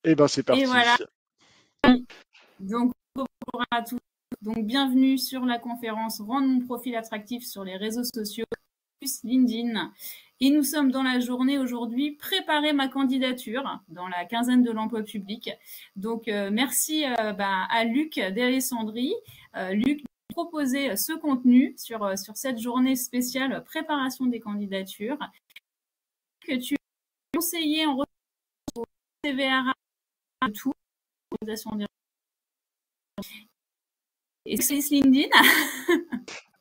Eh ben c'est Et parti. voilà, donc bonjour à tous. Donc bienvenue sur la conférence Rendre mon profil attractif sur les réseaux sociaux plus LinkedIn. Et nous sommes dans la journée aujourd'hui préparer ma candidature dans la quinzaine de l'emploi public. Donc merci à Luc d'Alessandrie. Luc proposer ce contenu sur cette journée spéciale préparation des candidatures que tu as conseillé en CVRA de tout, et c'est LinkedIn.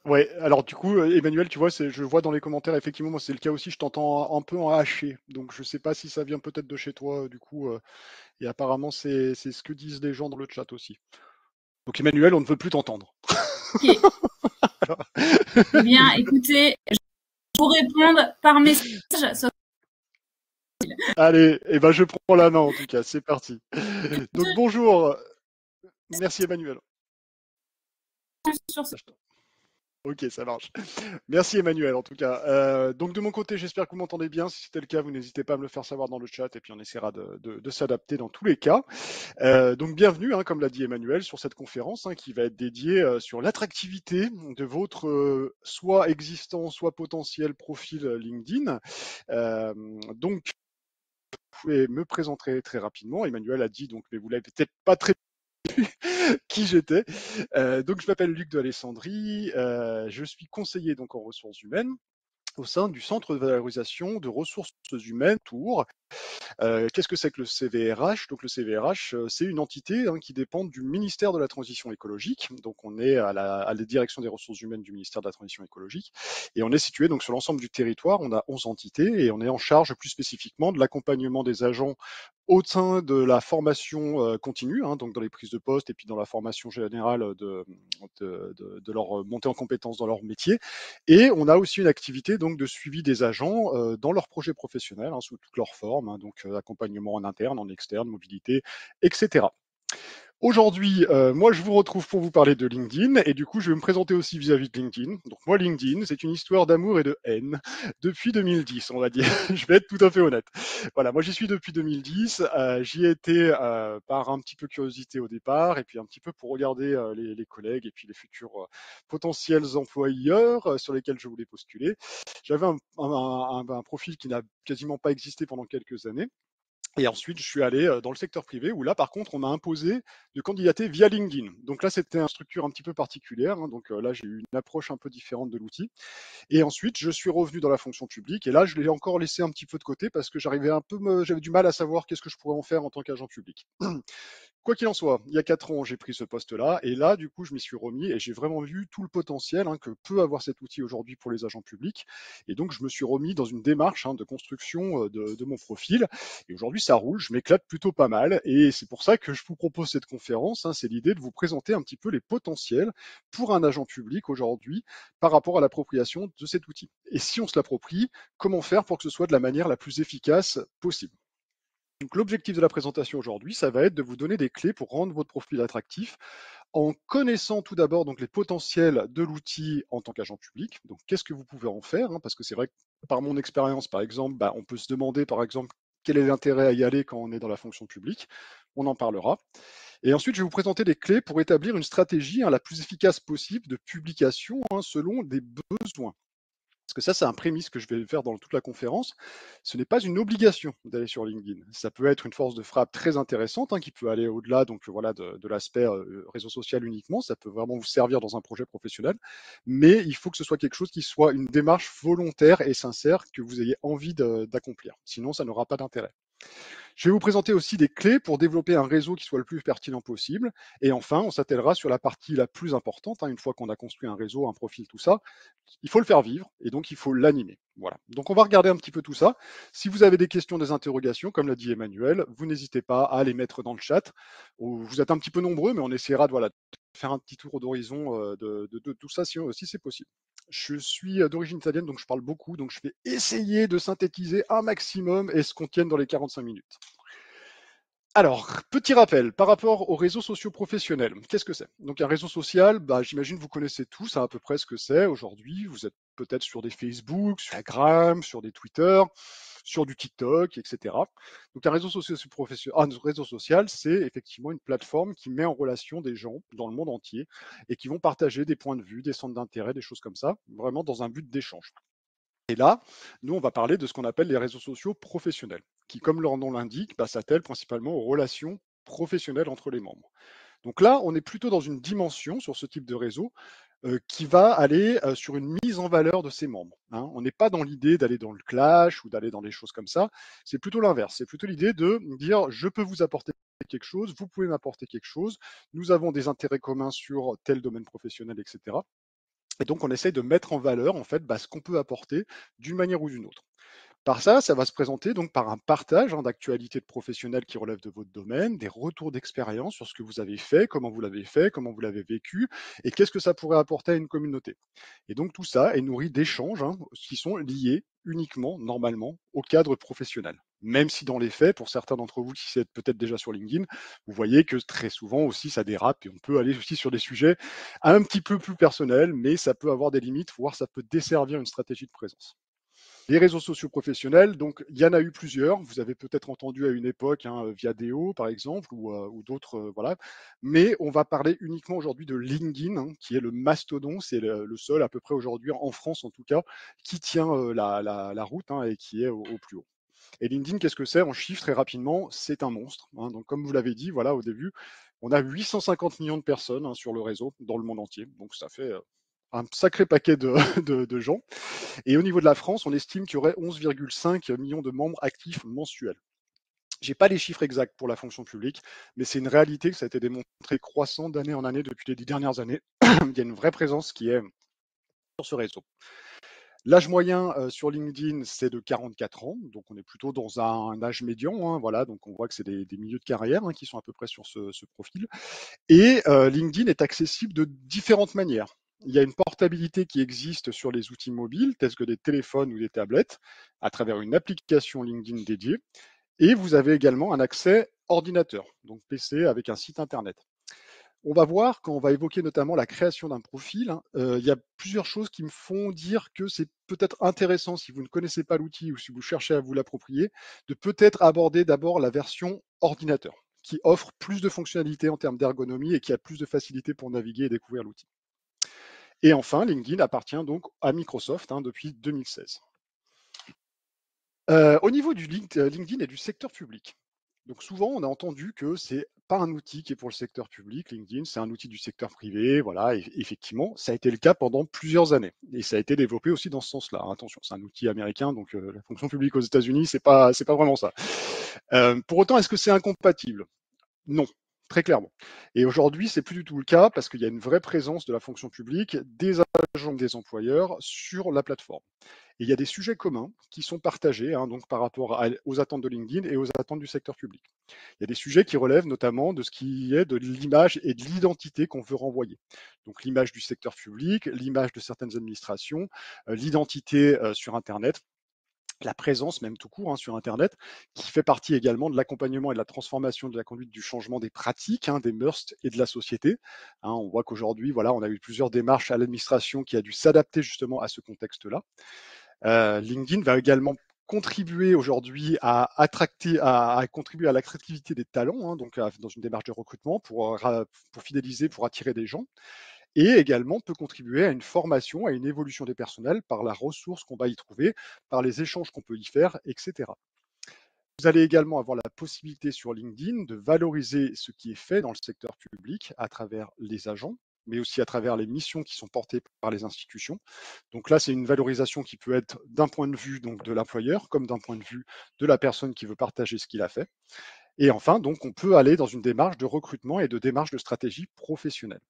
Ouais, alors du coup, Emmanuel, tu vois, je vois dans les commentaires, effectivement, moi c'est le cas aussi, je t'entends un peu en haché, donc je sais pas si ça vient peut-être de chez toi, du coup, et apparemment c'est ce que disent les gens dans le chat aussi. Donc Emmanuel, on ne veut plus t'entendre. Ok. Eh bien, écoutez, je vais vous répondre par message. Allez, et ben je prends la main en tout cas, c'est parti. Donc bonjour, merci Emmanuel. Sur ce. Ok, ça marche. Merci Emmanuel en tout cas. Donc de mon côté, j'espère que vous m'entendez bien. Si c'était le cas, vous n'hésitez pas à me le faire savoir dans le chat et puis on essaiera de s'adapter dans tous les cas. Donc bienvenue, hein, comme l'a dit Emmanuel, sur cette conférence qui va être dédiée sur l'attractivité de votre soit existant, soit potentiel profil LinkedIn. Donc vous pouvez me présenter très rapidement. Emmanuel a dit donc, mais vous l'avez peut-être pas très qui j'étais. Donc je m'appelle Luc de Alessandrie, je suis conseiller donc en ressources humaines au sein du Centre de valorisation de ressources humaines Tours. Qu'est-ce que c'est que le CVRH? Donc le CVRH, c'est une entité qui dépend du ministère de la Transition écologique. Donc on est à la direction des ressources humaines du ministère de la Transition écologique. Et on est situé donc sur l'ensemble du territoire. On a 11 entités et on est en charge plus spécifiquement de l'accompagnement des agents au sein de la formation continue, donc dans les prises de poste et puis dans la formation générale de leur montée en compétences dans leur métier. Et on a aussi une activité donc de suivi des agents dans leurs projets professionnels sous toutes leurs formes, donc accompagnement en interne, en externe, mobilité, etc. Aujourd'hui, moi, je vous retrouve pour vous parler de LinkedIn et du coup, je vais me présenter aussi vis-à-vis de LinkedIn. Donc moi, LinkedIn, c'est une histoire d'amour et de haine depuis 2010, on va dire. Je vais être tout à fait honnête. Voilà, moi, j'y suis depuis 2010. J'y ai été par un petit peu curiosité au départ et puis un petit peu pour regarder les collègues et puis les futurs potentiels employeurs sur lesquels je voulais postuler. J'avais un profil qui n'a quasiment pas existé pendant quelques années. Et ensuite, je suis allé dans le secteur privé où là, par contre, on m'a imposé de candidater via LinkedIn. Donc là, c'était une structure un petit peu particulière. Donc là, j'ai eu une approche un peu différente de l'outil. Et ensuite, je suis revenu dans la fonction publique. Et là, je l'ai encore laissé un petit peu de côté parce que j'avais du mal à savoir qu'est-ce que je pourrais en faire en tant qu'agent public. Quoi qu'il en soit, il y a 4 ans, j'ai pris ce poste-là, et là, du coup, je m'y suis remis et j'ai vraiment vu tout le potentiel que peut avoir cet outil aujourd'hui pour les agents publics. Et donc, je me suis remis dans une démarche de construction de mon profil. Et aujourd'hui, ça roule, je m'éclate plutôt pas mal. Et c'est pour ça que je vous propose cette conférence. C'est l'idée de vous présenter un petit peu les potentiels pour un agent public aujourd'hui par rapport à l'appropriation de cet outil. Et si on se l'approprie, comment faire pour que ce soit de la manière la plus efficace possible. Donc l'objectif de la présentation aujourd'hui, ça va être de vous donner des clés pour rendre votre profil attractif en connaissant tout d'abord donc les potentiels de l'outil en tant qu'agent public. Donc qu'est-ce que vous pouvez en faire, parce que c'est vrai que par mon expérience, par exemple, on peut se demander par exemple quel est l'intérêt à y aller quand on est dans la fonction publique. On en parlera. Et ensuite, je vais vous présenter des clés pour établir une stratégie la plus efficace possible de publication selon des besoins. Parce que ça, c'est un prémisse que je vais faire dans toute la conférence. Ce n'est pas une obligation d'aller sur LinkedIn. Ça peut être une force de frappe très intéressante qui peut aller au-delà de l'aspect réseau social uniquement. Ça peut vraiment vous servir dans un projet professionnel. Mais il faut que ce soit quelque chose qui soit une démarche volontaire et sincère que vous ayez envie d'accomplir. Sinon, ça n'aura pas d'intérêt. Je vais vous présenter aussi des clés pour développer un réseau qui soit le plus pertinent possible. Et enfin, on s'attellera sur la partie la plus importante. Une fois qu'on a construit un réseau, un profil, tout ça, il faut le faire vivre et donc il faut l'animer. Voilà. Donc on va regarder un petit peu tout ça. Si vous avez des questions, des interrogations, comme l'a dit Emmanuel, vous n'hésitez pas à les mettre dans le chat. Vous êtes un petit peu nombreux, mais on essaiera de faire un petit tour d'horizon de tout ça si c'est possible. Je suis d'origine italienne, donc je parle beaucoup, donc je vais essayer de synthétiser un maximum et ce qu'on tienne dans les 45 minutes. Alors, petit rappel par rapport aux réseaux sociaux professionnels. Qu'est-ce que c'est? Donc un réseau social, j'imagine que vous connaissez tous à peu près ce que c'est aujourd'hui. Vous êtes peut-être sur des Facebook, sur Instagram, sur des Twitter, sur du TikTok, etc. Donc un réseau social, c'est effectivement une plateforme qui met en relation des gens dans le monde entier et qui vont partager des points de vue, des centres d'intérêt, des choses comme ça, vraiment dans un but d'échange. Et là, nous, on va parler de ce qu'on appelle les réseaux sociaux professionnels, qui, comme leur nom l'indique, s'attellent principalement aux relations professionnelles entre les membres. Donc là, on est plutôt dans une dimension sur ce type de réseau qui va aller sur une mise en valeur de ses membres, hein. On n'est pas dans l'idée d'aller dans le clash ou d'aller dans des choses comme ça. C'est plutôt l'inverse. C'est plutôt l'idée de dire je peux vous apporter quelque chose, vous pouvez m'apporter quelque chose, nous avons des intérêts communs sur tel domaine professionnel, etc. Et donc, on essaye de mettre en valeur en fait ce qu'on peut apporter d'une manière ou d'une autre. Par ça, ça va se présenter donc par un partage d'actualités de professionnels qui relèvent de votre domaine, des retours d'expérience sur ce que vous avez fait, comment vous l'avez vécu, et qu'est-ce que ça pourrait apporter à une communauté. Et donc tout ça est nourri d'échanges qui sont liés uniquement, normalement, au cadre professionnel. Même si dans les faits, pour certains d'entre vous qui êtes peut-être déjà sur LinkedIn, vous voyez que très souvent aussi ça dérape et on peut aller aussi sur des sujets un petit peu plus personnels, mais ça peut avoir des limites, voire ça peut desservir une stratégie de présence. Les réseaux sociaux professionnels, donc il y en a eu plusieurs. Vous avez peut-être entendu à une époque Viadeo par exemple ou d'autres, voilà. Mais on va parler uniquement aujourd'hui de LinkedIn, qui est le mastodon. C'est le seul à peu près aujourd'hui en France en tout cas qui tient la route et qui est au plus haut. Et LinkedIn, qu'est-ce que c'est en chiffres très rapidement? C'est un monstre. Donc comme vous l'avez dit, voilà au début, on a 850 millions de personnes sur le réseau dans le monde entier. Donc ça fait un sacré paquet de gens. Et au niveau de la France, on estime qu'il y aurait 11,5 millions de membres actifs mensuels. Je n'ai pas les chiffres exacts pour la fonction publique, mais c'est une réalité que ça a été démontré croissant d'année en année depuis les 10 dernières années. Il y a une vraie présence qui est sur ce réseau. L'âge moyen sur LinkedIn, c'est de 44 ans, donc on est plutôt dans un âge médian, voilà, donc on voit que c'est des milieux de carrière qui sont à peu près sur ce profil. Et LinkedIn est accessible de différentes manières. Il y a une portabilité qui existe sur les outils mobiles, tels que des téléphones ou des tablettes, à travers une application LinkedIn dédiée. Et vous avez également un accès ordinateur, donc PC avec un site internet. On va voir, quand on va évoquer notamment la création d'un profil, il y a plusieurs choses qui me font dire que c'est peut-être intéressant, si vous ne connaissez pas l'outil ou si vous cherchez à vous l'approprier, de peut-être aborder d'abord la version ordinateur, qui offre plus de fonctionnalités en termes d'ergonomie et qui a plus de facilité pour naviguer et découvrir l'outil. Et enfin, LinkedIn appartient donc à Microsoft depuis 2016. Au niveau du LinkedIn et du secteur public, donc souvent on a entendu que c'est pas un outil qui est pour le secteur public, LinkedIn, c'est un outil du secteur privé, voilà, et effectivement, ça a été le cas pendant plusieurs années, et ça a été développé aussi dans ce sens-là. Attention, c'est un outil américain, donc la fonction publique aux États-Unis, c'est pas vraiment ça. Pour autant, est-ce que c'est incompatible? Non, très clairement. Et aujourd'hui, c'est plus du tout le cas parce qu'il y a une vraie présence de la fonction publique, des agents, des employeurs sur la plateforme. Et il y a des sujets communs qui sont partagés donc par rapport aux attentes de LinkedIn et aux attentes du secteur public. Il y a des sujets qui relèvent notamment de ce qui est de l'image et de l'identité qu'on veut renvoyer. Donc l'image du secteur public, l'image de certaines administrations, l'identité sur Internet, la présence même tout court sur Internet, qui fait partie également de l'accompagnement et de la transformation de la conduite du changement des pratiques, des mœurs et de la société. On voit qu'aujourd'hui, voilà, on a eu plusieurs démarches à l'administration qui a dû s'adapter justement à ce contexte-là. LinkedIn va également contribuer aujourd'hui à contribuer à l'attractivité des talents, donc dans une démarche de recrutement pour fidéliser, pour attirer des gens, et également peut contribuer à une formation, à une évolution des personnels par la ressource qu'on va y trouver, par les échanges qu'on peut y faire, etc. Vous allez également avoir la possibilité sur LinkedIn de valoriser ce qui est fait dans le secteur public à travers les agents, mais aussi à travers les missions qui sont portées par les institutions. Donc là, c'est une valorisation qui peut être d'un point de vue donc, de l'employeur, comme d'un point de vue de la personne qui veut partager ce qu'il a fait. Et enfin, donc, on peut aller dans une démarche de recrutement et de démarche de stratégie professionnelle,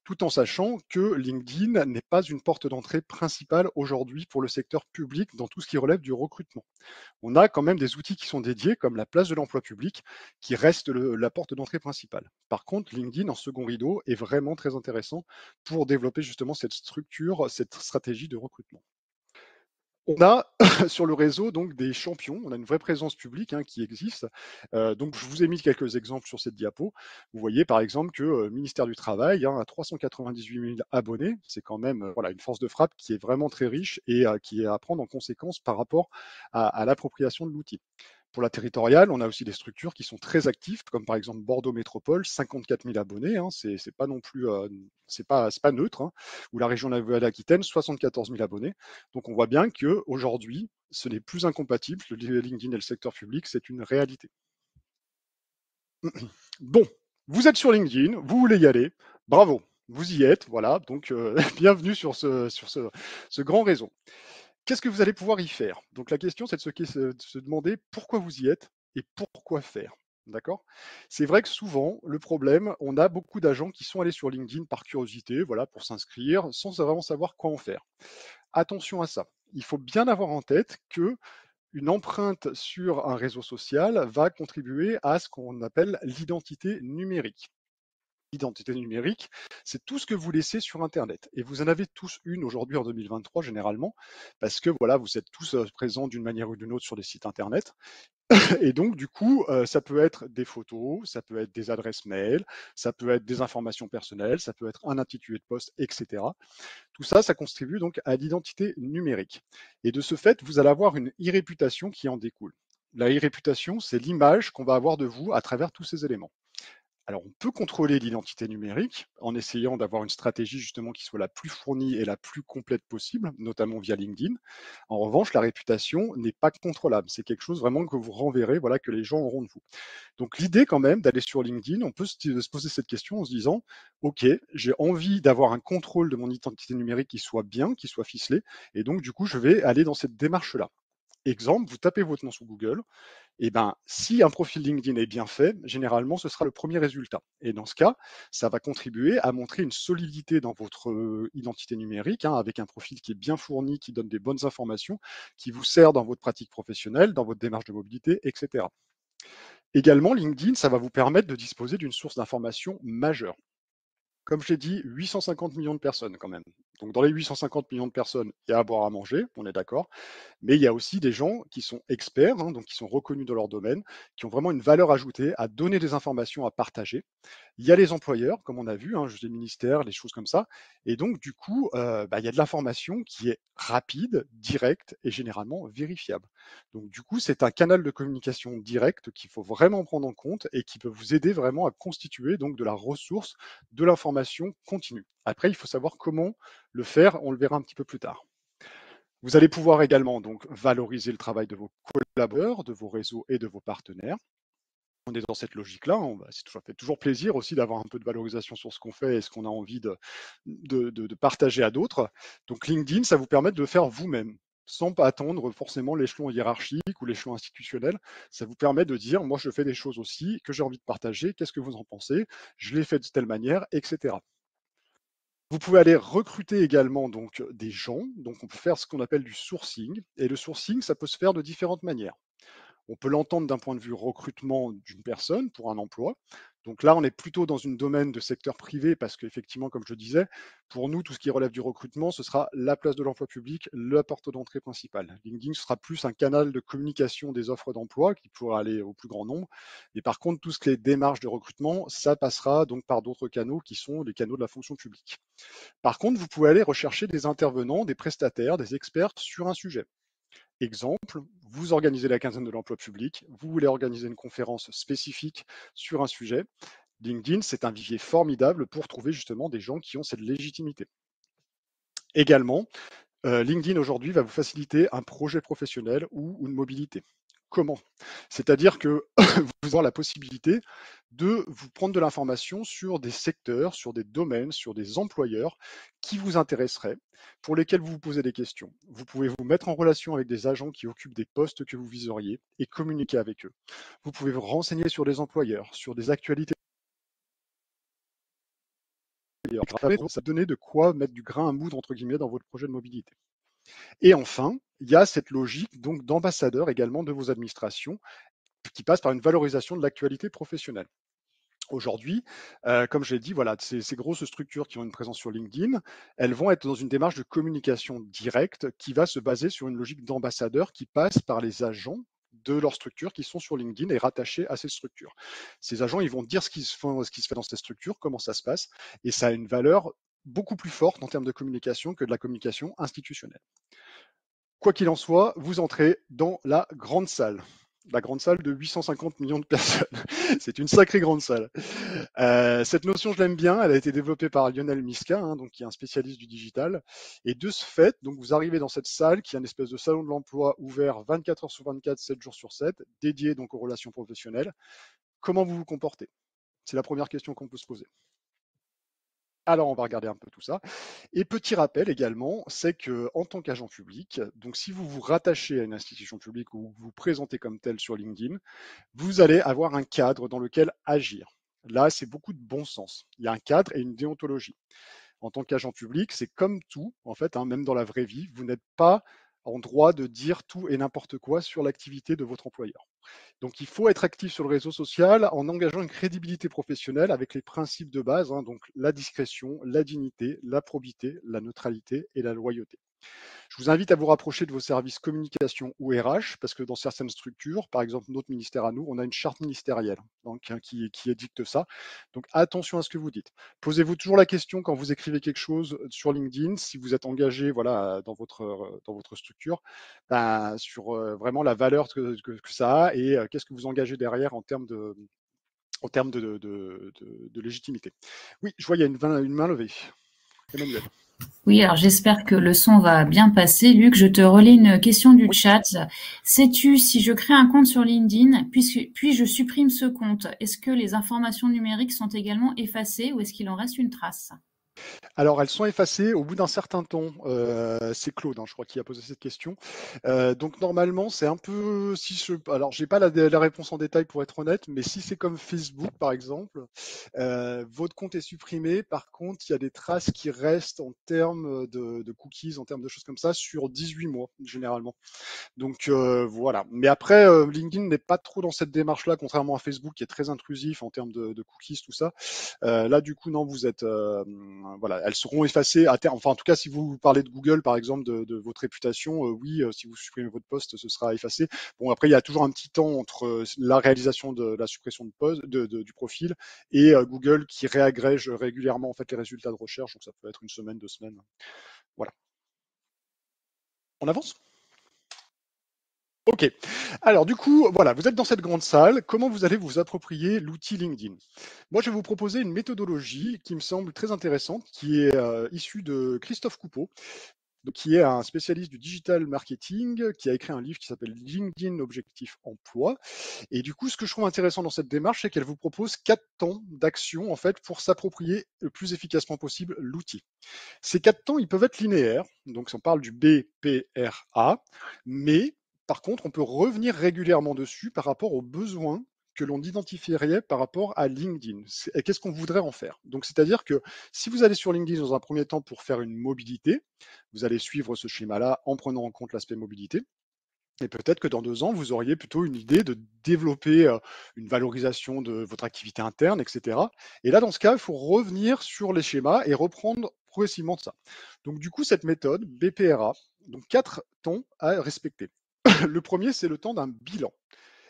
tout en sachant que LinkedIn n'est pas une porte d'entrée principale aujourd'hui pour le secteur public dans tout ce qui relève du recrutement. On a quand même des outils qui sont dédiés, comme la place de l'emploi public, qui reste la porte d'entrée principale. Par contre, LinkedIn, en second rideau, est vraiment très intéressant pour développer justement cette structure, cette stratégie de recrutement. On a sur le réseau donc des champions, on a une vraie présence publique qui existe. Donc je vous ai mis quelques exemples sur cette diapo. Vous voyez par exemple que le ministère du Travail a 398 000 abonnés. C'est quand même voilà, une force de frappe qui est vraiment très riche et qui est à prendre en conséquence par rapport à l'appropriation de l'outil. Pour la territoriale, on a aussi des structures qui sont très actives, comme par exemple Bordeaux Métropole, 54 000 abonnés, c'est pas non plus, c'est pas neutre, ou la région Nouvelle-Aquitaine, 74 000 abonnés. Donc on voit bien que aujourd'hui, ce n'est plus incompatible. Le LinkedIn et le secteur public, c'est une réalité. Bon, vous êtes sur LinkedIn, vous voulez y aller, bravo, vous y êtes, voilà. Donc bienvenue sur ce grand réseau. Qu'est-ce que vous allez pouvoir y faire? Donc la question, c'est de se demander pourquoi vous y êtes et pourquoi faire. D'accord? C'est vrai que souvent, le problème, on a beaucoup d'agents qui sont allés sur LinkedIn par curiosité, voilà, pour s'inscrire, sans vraiment savoir quoi en faire. Attention à ça. Il faut bien avoir en tête que une empreinte sur un réseau social va contribuer à ce qu'on appelle l'identité numérique. L'identité numérique, c'est tout ce que vous laissez sur Internet. Et vous en avez tous une aujourd'hui en 2023 généralement, parce que voilà, vous êtes tous présents d'une manière ou d'une autre sur des sites Internet. Et donc, du coup, ça peut être des photos, ça peut être des adresses mail, ça peut être des informations personnelles, ça peut être un intitulé de poste, etc. Tout ça, ça contribue donc à l'identité numérique. Et de ce fait, vous allez avoir une e-réputation qui en découle. La e-réputation, c'est l'image qu'on va avoir de vous à travers tous ces éléments. Alors, on peut contrôler l'identité numérique en essayant d'avoir une stratégie justement qui soit la plus fournie et la plus complète possible, notamment via LinkedIn. En revanche, la réputation n'est pas contrôlable. C'est quelque chose vraiment que vous renverrez, voilà, que les gens auront de vous. Donc, l'idée quand même d'aller sur LinkedIn, on peut se poser cette question en se disant, OK, j'ai envie d'avoir un contrôle de mon identité numérique qui soit bien, qui soit ficelé, et donc du coup, je vais aller dans cette démarche-là. Exemple, vous tapez votre nom sur Google, et ben, si un profil LinkedIn est bien fait, généralement, ce sera le premier résultat. Et dans ce cas, ça va contribuer à montrer une solidité dans votre identité numérique, avec un profil qui est bien fourni, qui donne des bonnes informations, qui vous sert dans votre pratique professionnelle, dans votre démarche de mobilité, etc. Également, LinkedIn, ça va vous permettre de disposer d'une source d'information majeure. Comme je l'ai dit, 850 millions de personnes quand même. Donc dans les 850 millions de personnes, il y a à boire à manger, on est d'accord. Mais il y a aussi des gens qui sont experts, donc qui sont reconnus dans leur domaine, qui ont vraiment une valeur ajoutée à donner des informations à partager. Il y a les employeurs, comme on a vu, les ministères, les choses comme ça. Et donc, du coup, il y a de l'information qui est rapide, directe et généralement vérifiable. Donc, du coup, c'est un canal de communication direct qu'il faut vraiment prendre en compte et qui peut vous aider vraiment à constituer donc de la ressource, de l'information continue. Après, il faut savoir comment le faire, on le verra un petit peu plus tard. Vous allez pouvoir également donc valoriser le travail de vos collaborateurs, de vos réseaux et de vos partenaires. On est dans cette logique-là, ça fait toujours plaisir aussi d'avoir un peu de valorisation sur ce qu'on fait et ce qu'on a envie de partager à d'autres. Donc LinkedIn, ça vous permet de le faire vous-même, sans pas attendre forcément l'échelon hiérarchique ou l'échelon institutionnel. Ça vous permet de dire, moi je fais des choses aussi que j'ai envie de partager, qu'est-ce que vous en pensez? Je l'ai fait de telle manière, etc. Vous pouvez aller recruter également donc des gens, donc on peut faire ce qu'on appelle du sourcing, et le sourcing, ça peut se faire de différentes manières. On peut l'entendre d'un point de vue recrutement d'une personne pour un emploi. Donc là, on est plutôt dans une domaine de secteur privé parce qu'effectivement, comme je disais, pour nous, tout ce qui relève du recrutement, ce sera la place de l'emploi public, la porte d'entrée principale. LinkedIn sera plus un canal de communication des offres d'emploi qui pourra aller au plus grand nombre. Et par contre, tout ce qui est démarche de recrutement, ça passera donc par d'autres canaux qui sont les canaux de la fonction publique. Par contre, vous pouvez aller rechercher des intervenants, des prestataires, des experts sur un sujet. Exemple, vous organisez la quinzaine de l'emploi public, vous voulez organiser une conférence spécifique sur un sujet. LinkedIn, c'est un vivier formidable pour trouver justement des gens qui ont cette légitimité. Également, LinkedIn aujourd'hui va vous faciliter un projet professionnel ou une mobilité. Comment? C'est-à-dire que vous aurez la possibilité de vous prendre de l'information sur des secteurs, sur des domaines, sur des employeurs qui vous intéresseraient, pour lesquels vous vous posez des questions. Vous pouvez vous mettre en relation avec des agents qui occupent des postes que vous viseriez et communiquer avec eux. Vous pouvez vous renseigner sur des employeurs, sur des actualités. Ça donner de quoi mettre du grain à moudre entre guillemets dans votre projet de mobilité. Et enfin, il y a cette logique donc d'ambassadeur également de vos administrations qui passe par une valorisation de l'actualité professionnelle. Aujourd'hui, comme je l'ai dit, voilà, ces grosses structures qui ont une présence sur LinkedIn, elles vont être dans une démarche de communication directe qui va se baser sur une logique d'ambassadeur qui passe par les agents de leur structure qui sont sur LinkedIn et rattachés à ces structures. Ces agents, ils vont dire ce qui se fait dans ces structures, comment ça se passe, et ça a une valeur beaucoup plus forte en termes de communication que de la communication institutionnelle. Quoi qu'il en soit, vous entrez dans la grande salle. La grande salle de 850 millions de personnes. C'est une sacrée grande salle. Cette notion, je l'aime bien. Elle a été développée par Lionel Miska, donc qui est un spécialiste du digital. Et de ce fait, donc vous arrivez dans cette salle qui est une espèce de salon de l'emploi ouvert 24 heures sur 24, 7 jours sur 7, dédié donc aux relations professionnelles. Comment vous vous comportez? C'est la première question qu'on peut se poser. Alors, on va regarder un peu tout ça. Et petit rappel également, c'est que en tant qu'agent public, donc si vous vous rattachez à une institution publique ou vous vous présentez comme tel sur LinkedIn, vous allez avoir un cadre dans lequel agir. Là, c'est beaucoup de bon sens. Il y a un cadre et une déontologie. En tant qu'agent public, c'est comme tout, en fait, même dans la vraie vie, vous n'êtes pas en droit de dire tout et n'importe quoi sur l'activité de votre employeur. Donc, il faut être actif sur le réseau social en engageant une crédibilité professionnelle avec les principes de base, donc la discrétion, la dignité, la probité, la neutralité et la loyauté. Je vous invite à vous rapprocher de vos services communication ou RH, parce que dans certaines structures, par exemple notre ministère à nous, on a une charte ministérielle donc, qui édicte ça. Donc attention à ce que vous dites. Posez-vous toujours la question quand vous écrivez quelque chose sur LinkedIn, si vous êtes engagé voilà, dans votre structure, sur vraiment la valeur que ça a et qu'est-ce que vous engagez derrière en termes de légitimité. Oui, je vois, il y a une main levée. Emmanuel. Oui, alors j'espère que le son va bien passer. Luc, je te relis une question du Oui. chat. Sais-tu si je crée un compte sur LinkedIn, puis je supprime ce compte, est-ce que les informations numériques sont également effacées ou est-ce qu'il en reste une trace? Alors, elles sont effacées au bout d'un certain temps. C'est Claude, je crois, qui a posé cette question. Donc, normalement, c'est un peu. Alors, j'ai pas la réponse en détail pour être honnête, mais si c'est comme Facebook, par exemple, votre compte est supprimé. Par contre, il y a des traces qui restent en termes de cookies, en termes de choses comme ça, sur 18 mois, généralement. Donc voilà. Mais après, LinkedIn n'est pas trop dans cette démarche-là, contrairement à Facebook, qui est très intrusif en termes de cookies, tout ça. Là, du coup, non, vous êtes, voilà, elles seront effacées à terme. Enfin, en tout cas, si vous parlez de Google, par exemple, de votre réputation, oui, si vous supprimez votre poste, ce sera effacé. Bon, après, il y a toujours un petit temps entre la réalisation de la suppression de poste, du profil, et Google qui réagrège régulièrement en fait les résultats de recherche. Donc, ça peut être une semaine, 2 semaines. Voilà. On avance? Ok. Alors du coup, voilà, vous êtes dans cette grande salle. Comment vous allez vous approprier l'outil LinkedIn? Moi, je vais vous proposer une méthodologie qui me semble très intéressante, qui est issue de Christophe Coupeau, donc, qui est un spécialiste du digital marketing, qui a écrit un livre qui s'appelle LinkedIn Objectif Emploi. Et du coup, ce que je trouve intéressant dans cette démarche, c'est qu'elle vous propose 4 temps d'action en fait pour s'approprier le plus efficacement possible l'outil. Ces 4 temps, ils peuvent être linéaires, donc si on parle du BPRA, mais par contre, on peut revenir régulièrement dessus par rapport aux besoins que l'on identifierait par rapport à LinkedIn. Et qu'est-ce qu'on voudrait en faire? Donc, c'est-à-dire que si vous allez sur LinkedIn dans un premier temps pour faire une mobilité, vous allez suivre ce schéma-là en prenant en compte l'aspect mobilité. Et peut-être que dans 2 ans, vous auriez plutôt une idée de développer une valorisation de votre activité interne, etc. Et là, dans ce cas, il faut revenir sur les schémas et reprendre progressivement de ça. Donc, du coup, cette méthode, BPRA, donc 4 temps à respecter. Le premier, c'est le temps d'un bilan.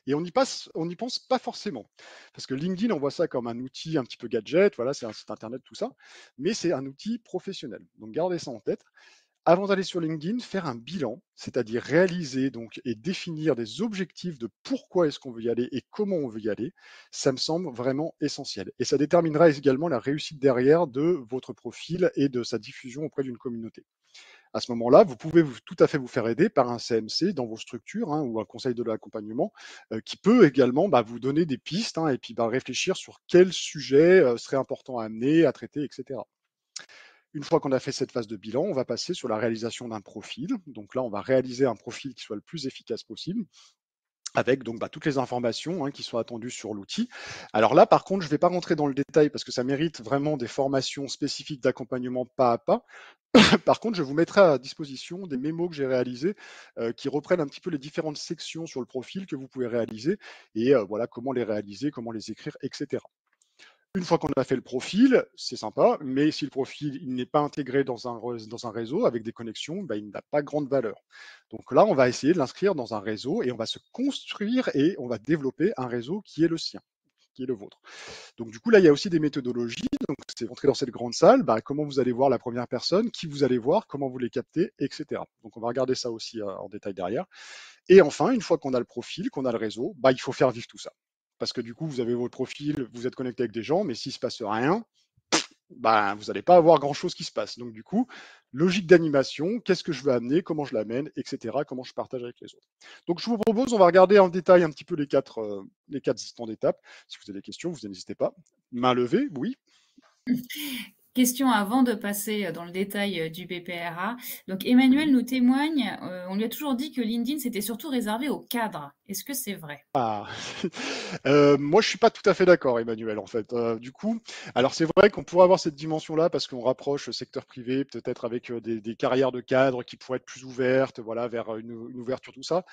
Et on n'y pense pas forcément. Parce que LinkedIn, on voit ça comme un outil un petit peu gadget, voilà, c'est un site internet, tout ça. Mais c'est un outil professionnel. Donc, gardez ça en tête. Avant d'aller sur LinkedIn, faire un bilan, c'est-à-dire réaliser donc et définir des objectifs de pourquoi est-ce qu'on veut y aller et comment on veut y aller, ça me semble vraiment essentiel. Et ça déterminera également la réussite derrière de votre profil et de sa diffusion auprès d'une communauté. À ce moment-là, vous pouvez tout à fait vous faire aider par un CMC dans vos structures ou un conseil de l'accompagnement qui peut également vous donner des pistes et puis réfléchir sur quel sujet serait important à amener, à traiter, etc. Une fois qu'on a fait cette phase de bilan, on va passer sur la réalisation d'un profil. Donc là, on va réaliser un profil qui soit le plus efficace possible avec donc toutes les informations qui sont attendues sur l'outil. Alors là, par contre, je ne vais pas rentrer dans le détail parce que ça mérite vraiment des formations spécifiques d'accompagnement pas à pas. Par contre, je vous mettrai à disposition des mémos que j'ai réalisés qui reprennent un petit peu les différentes sections sur le profil que vous pouvez réaliser et voilà comment les réaliser, comment les écrire, etc. Une fois qu'on a fait le profil, c'est sympa, mais si le profil il n'est pas intégré dans un réseau avec des connexions, bah, il n'a pas grande valeur. Donc là, on va essayer de l'inscrire dans un réseau et on va se construire et on va développer un réseau qui est le sien, qui est le vôtre. Donc du coup, là, il y a aussi des méthodologies. Donc c'est rentrer dans cette grande salle, bah, comment vous allez voir la première personne, qui vous allez voir, comment vous les captez, etc. Donc on va regarder ça aussi en détail derrière. Et enfin, une fois qu'on a le profil, qu'on a le réseau, bah, il faut faire vivre tout ça. Parce que du coup, vous avez votre profil, vous êtes connecté avec des gens, mais s'il ne se passe rien, bah, vous n'allez pas avoir grand-chose qui se passe. Donc du coup, logique d'animation, qu'est-ce que je veux amener, comment je l'amène, etc., comment je partage avec les autres. Donc je vous propose, on va regarder en détail un petit peu les quatre temps d'étape. Si vous avez des questions, vous n'hésitez pas. Main levée, oui. Question avant de passer dans le détail du BPRA. Donc Emmanuel nous témoigne, on lui a toujours dit que LinkedIn c'était surtout réservé aux cadres. Est-ce que c'est vrai? Ah, moi je suis pas tout à fait d'accord, Emmanuel, en fait. Du coup, alors c'est vrai qu'on pourrait avoir cette dimension-là parce qu'on rapproche le secteur privé, peut-être avec des carrières de cadres qui pourraient être plus ouvertes, voilà, vers une ouverture, tout ça.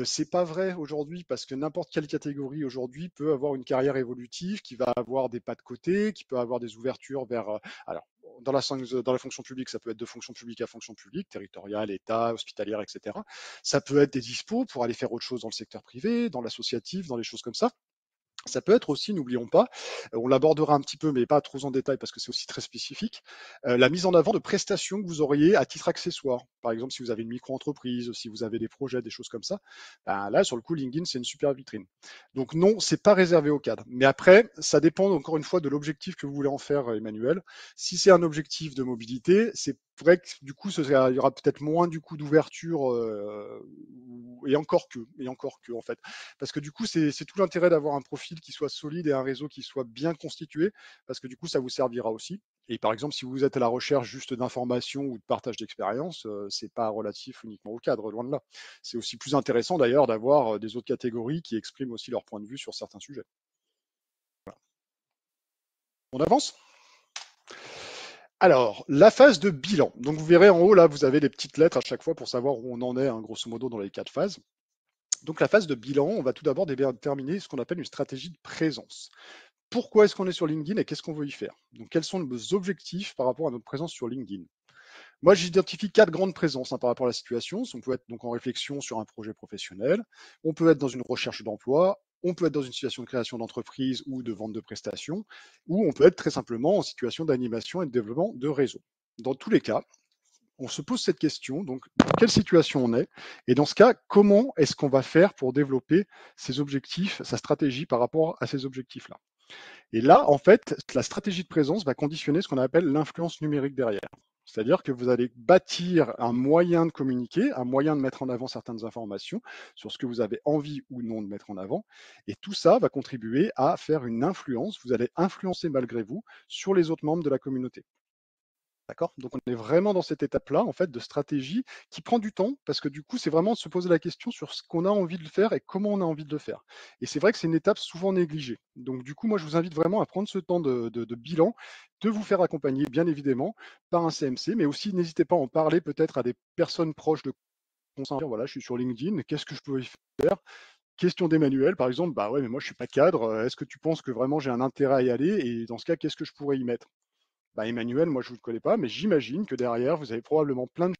C'est pas vrai aujourd'hui parce que n'importe quelle catégorie aujourd'hui peut avoir une carrière évolutive qui va avoir des pas de côté, qui peut avoir des ouvertures vers. Alors, dans la fonction publique, ça peut être de fonction publique à fonction publique, territoriale, État, hospitalière, etc. Ça peut être des dispos pour aller faire autre chose dans le secteur privé, dans l'associatif, dans les choses comme ça. Ça peut être aussi, n'oublions pas, on l'abordera un petit peu, mais pas trop en détail parce que c'est aussi très spécifique, la mise en avant de prestations que vous auriez à titre accessoire. Par exemple, si vous avez une micro-entreprise, si vous avez des projets, des choses comme ça, ben là, sur le coup, LinkedIn, c'est une super vitrine. Donc non, c'est pas réservé au cadre. Mais après, ça dépend encore une fois de l'objectif que vous voulez en faire, Emmanuel. Si c'est un objectif de mobilité, c'est vrai que du coup, il y aura peut-être moins du coup d'ouverture, et encore que en fait. Parce que du coup, c'est tout l'intérêt d'avoir un profil qui soit solide et un réseau qui soit bien constitué, parce que du coup, ça vous servira aussi. Et par exemple, si vous êtes à la recherche juste d'informations ou de partage d'expérience, c'est pas relatif uniquement au cadre, loin de là. C'est aussi plus intéressant d'ailleurs d'avoir des autres catégories qui expriment aussi leur point de vue sur certains sujets. Voilà. On avance? Alors, la phase de bilan. Donc, vous verrez en haut, là, vous avez des petites lettres à chaque fois pour savoir où on en est, hein, grosso modo, dans les 4 phases. Donc, la phase de bilan, on va tout d'abord déterminer ce qu'on appelle une stratégie de présence. Pourquoi est-ce qu'on est sur LinkedIn et qu'est-ce qu'on veut y faire? Donc, quels sont nos objectifs par rapport à notre présence sur LinkedIn? Moi, j'identifie 4 grandes présences par rapport à la situation. On peut être donc en réflexion sur un projet professionnel, on peut être dans une recherche d'emploi, on peut être dans une situation de création d'entreprise ou de vente de prestations, ou on peut être très simplement en situation d'animation et de développement de réseau. Dans tous les cas, on se pose cette question, donc dans quelle situation on est, et dans ce cas, comment est-ce qu'on va faire pour développer ses objectifs, sa stratégie par rapport à ces objectifs-là. Et là, en fait, la stratégie de présence va conditionner ce qu'on appelle l'influence numérique derrière. C'est-à-dire que vous allez bâtir un moyen de communiquer, un moyen de mettre en avant certaines informations sur ce que vous avez envie ou non de mettre en avant. Et tout ça va contribuer à faire une influence. Vous allez influencer malgré vous sur les autres membres de la communauté. D'accord? Donc on est vraiment dans cette étape-là, en fait, de stratégie qui prend du temps parce que du coup, c'est vraiment de se poser la question sur ce qu'on a envie de faire et comment on a envie de le faire. Et c'est vrai que c'est une étape souvent négligée. Donc du coup, moi, je vous invite vraiment à prendre ce temps de bilan, de vous faire accompagner, bien évidemment, par un CMC, mais aussi n'hésitez pas à en parler peut-être à des personnes proches de conseil. Voilà, je suis sur LinkedIn, qu'est-ce que je peux y faire? Question d'Emmanuel, par exemple, bah ouais, mais moi je suis pas cadre, est-ce que tu penses que vraiment j'ai un intérêt à y aller? Et dans ce cas, qu'est-ce que je pourrais y mettre? Bah, Emmanuel, moi je ne vous connais pas, mais j'imagine que derrière, vous avez probablement plein de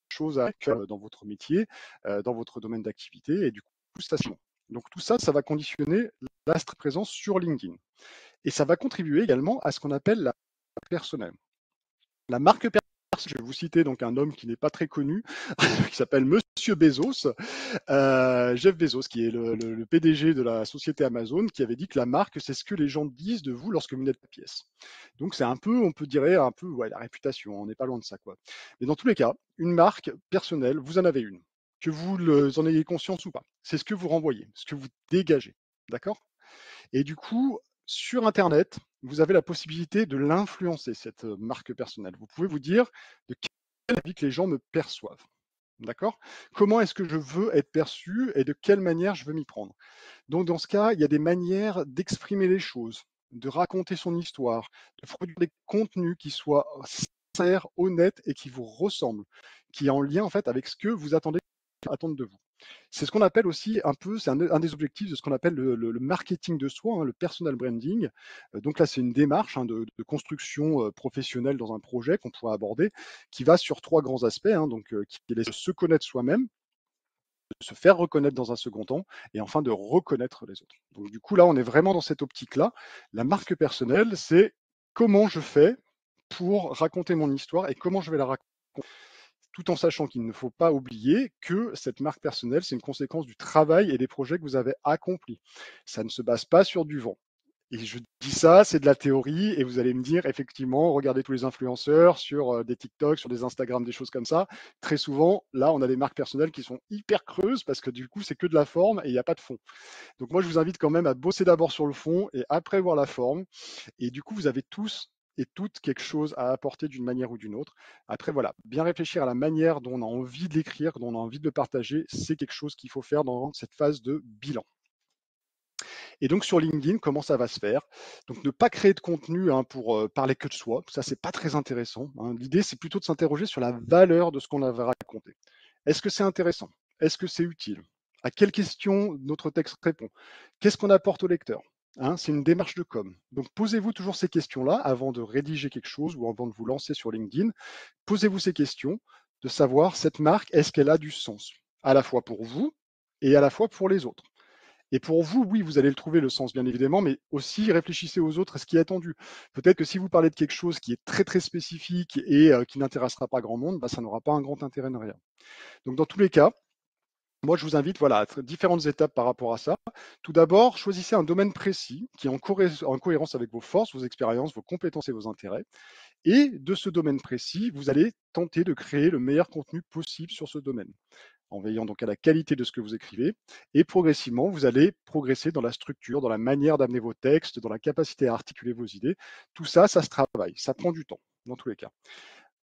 choses à faire dans votre métier, dans votre domaine d'activité, et du coup, ça c'est bon. Donc tout ça, ça va conditionner la présence sur LinkedIn. Et ça va contribuer également à ce qu'on appelle la marque personnelle. La marque personnelle, je vais vous citer donc un homme qui n'est pas très connu, qui s'appelle Monsieur Bezos, Jeff Bezos, qui est le PDG de la société Amazon, qui avait dit que la marque, c'est ce que les gens disent de vous lorsque vous n'êtes pas pièce. Donc c'est un peu, on peut dire un peu, ouais, la réputation, on n'est pas loin de ça, quoi. Mais dans tous les cas, une marque personnelle, vous en avez une, que vous en ayez conscience ou pas. C'est ce que vous renvoyez, ce que vous dégagez, d'accord? Et du coup, sur Internet, vous avez la possibilité de l'influencer, cette marque personnelle. Vous pouvez vous dire de quelle avis que les gens me perçoivent. D'accord? Comment est-ce que je veux être perçu et de quelle manière je veux m'y prendre? Donc, dans ce cas, il y a des manières d'exprimer les choses, de raconter son histoire, de produire des contenus qui soient sincères, honnêtes et qui vous ressemblent, qui est en lien en fait avec ce que vous attendez de vous. C'est ce qu'on appelle aussi un peu, c'est un des objectifs de ce qu'on appelle le marketing de soi, hein, le personal branding. Donc là, c'est une démarche hein, de construction professionnelle dans un projet qu'on pourrait aborder, qui va sur 3 grands aspects, hein, donc qui est de se connaître soi-même, de se faire reconnaître dans un second temps, et enfin de reconnaître les autres. Donc du coup, là, on est vraiment dans cette optique-là. La marque personnelle, c'est comment je fais pour raconter mon histoire et comment je vais la raconter, tout en sachant qu'il ne faut pas oublier que cette marque personnelle, c'est une conséquence du travail et des projets que vous avez accomplis. Ça ne se base pas sur du vent. Et je dis ça, c'est de la théorie, et vous allez me dire, effectivement, regardez tous les influenceurs sur des TikTok, sur des Instagram, des choses comme ça. Très souvent, là, on a des marques personnelles qui sont hyper creuses parce que du coup, c'est que de la forme et il n'y a pas de fond. Donc moi, je vous invite quand même à bosser d'abord sur le fond et après voir la forme. Et du coup, vous avez tous et toutes quelque chose à apporter d'une manière ou d'une autre. Après, voilà, bien réfléchir à la manière dont on a envie de l'écrire, dont on a envie de le partager, c'est quelque chose qu'il faut faire dans cette phase de bilan. Et donc sur LinkedIn, comment ça va se faire? Donc ne pas créer de contenu hein, pour parler que de soi, ça c'est pas très intéressant, hein. L'idée c'est plutôt de s'interroger sur la valeur de ce qu'on avait raconté. Est-ce que c'est intéressant? Est-ce que c'est utile? À quelles questions notre texte répond? Qu'est-ce qu'on apporte au lecteur? Hein, c'est une démarche de com. Donc posez-vous toujours ces questions-là avant de rédiger quelque chose ou avant de vous lancer sur LinkedIn. Posez-vous ces questions de savoir cette marque, est-ce qu'elle a du sens? À la fois pour vous et à la fois pour les autres. Et pour vous, oui, vous allez le trouver, le sens, bien évidemment, mais aussi réfléchissez aux autres, à ce qui est attendu. Peut-être que si vous parlez de quelque chose qui est très, très spécifique et qui n'intéressera pas grand monde, bah, ça n'aura pas un grand intérêt de rien. Donc, dans tous les cas, moi, je vous invite voilà, à faire différentes étapes par rapport à ça. Tout d'abord, choisissez un domaine précis qui est en cohérence avec vos forces, vos expériences, vos compétences et vos intérêts. Et de ce domaine précis, vous allez tenter de créer le meilleur contenu possible sur ce domaine, en veillant donc à la qualité de ce que vous écrivez. Et progressivement, vous allez progresser dans la structure, dans la manière d'amener vos textes, dans la capacité à articuler vos idées. Tout ça, ça se travaille, ça prend du temps, dans tous les cas.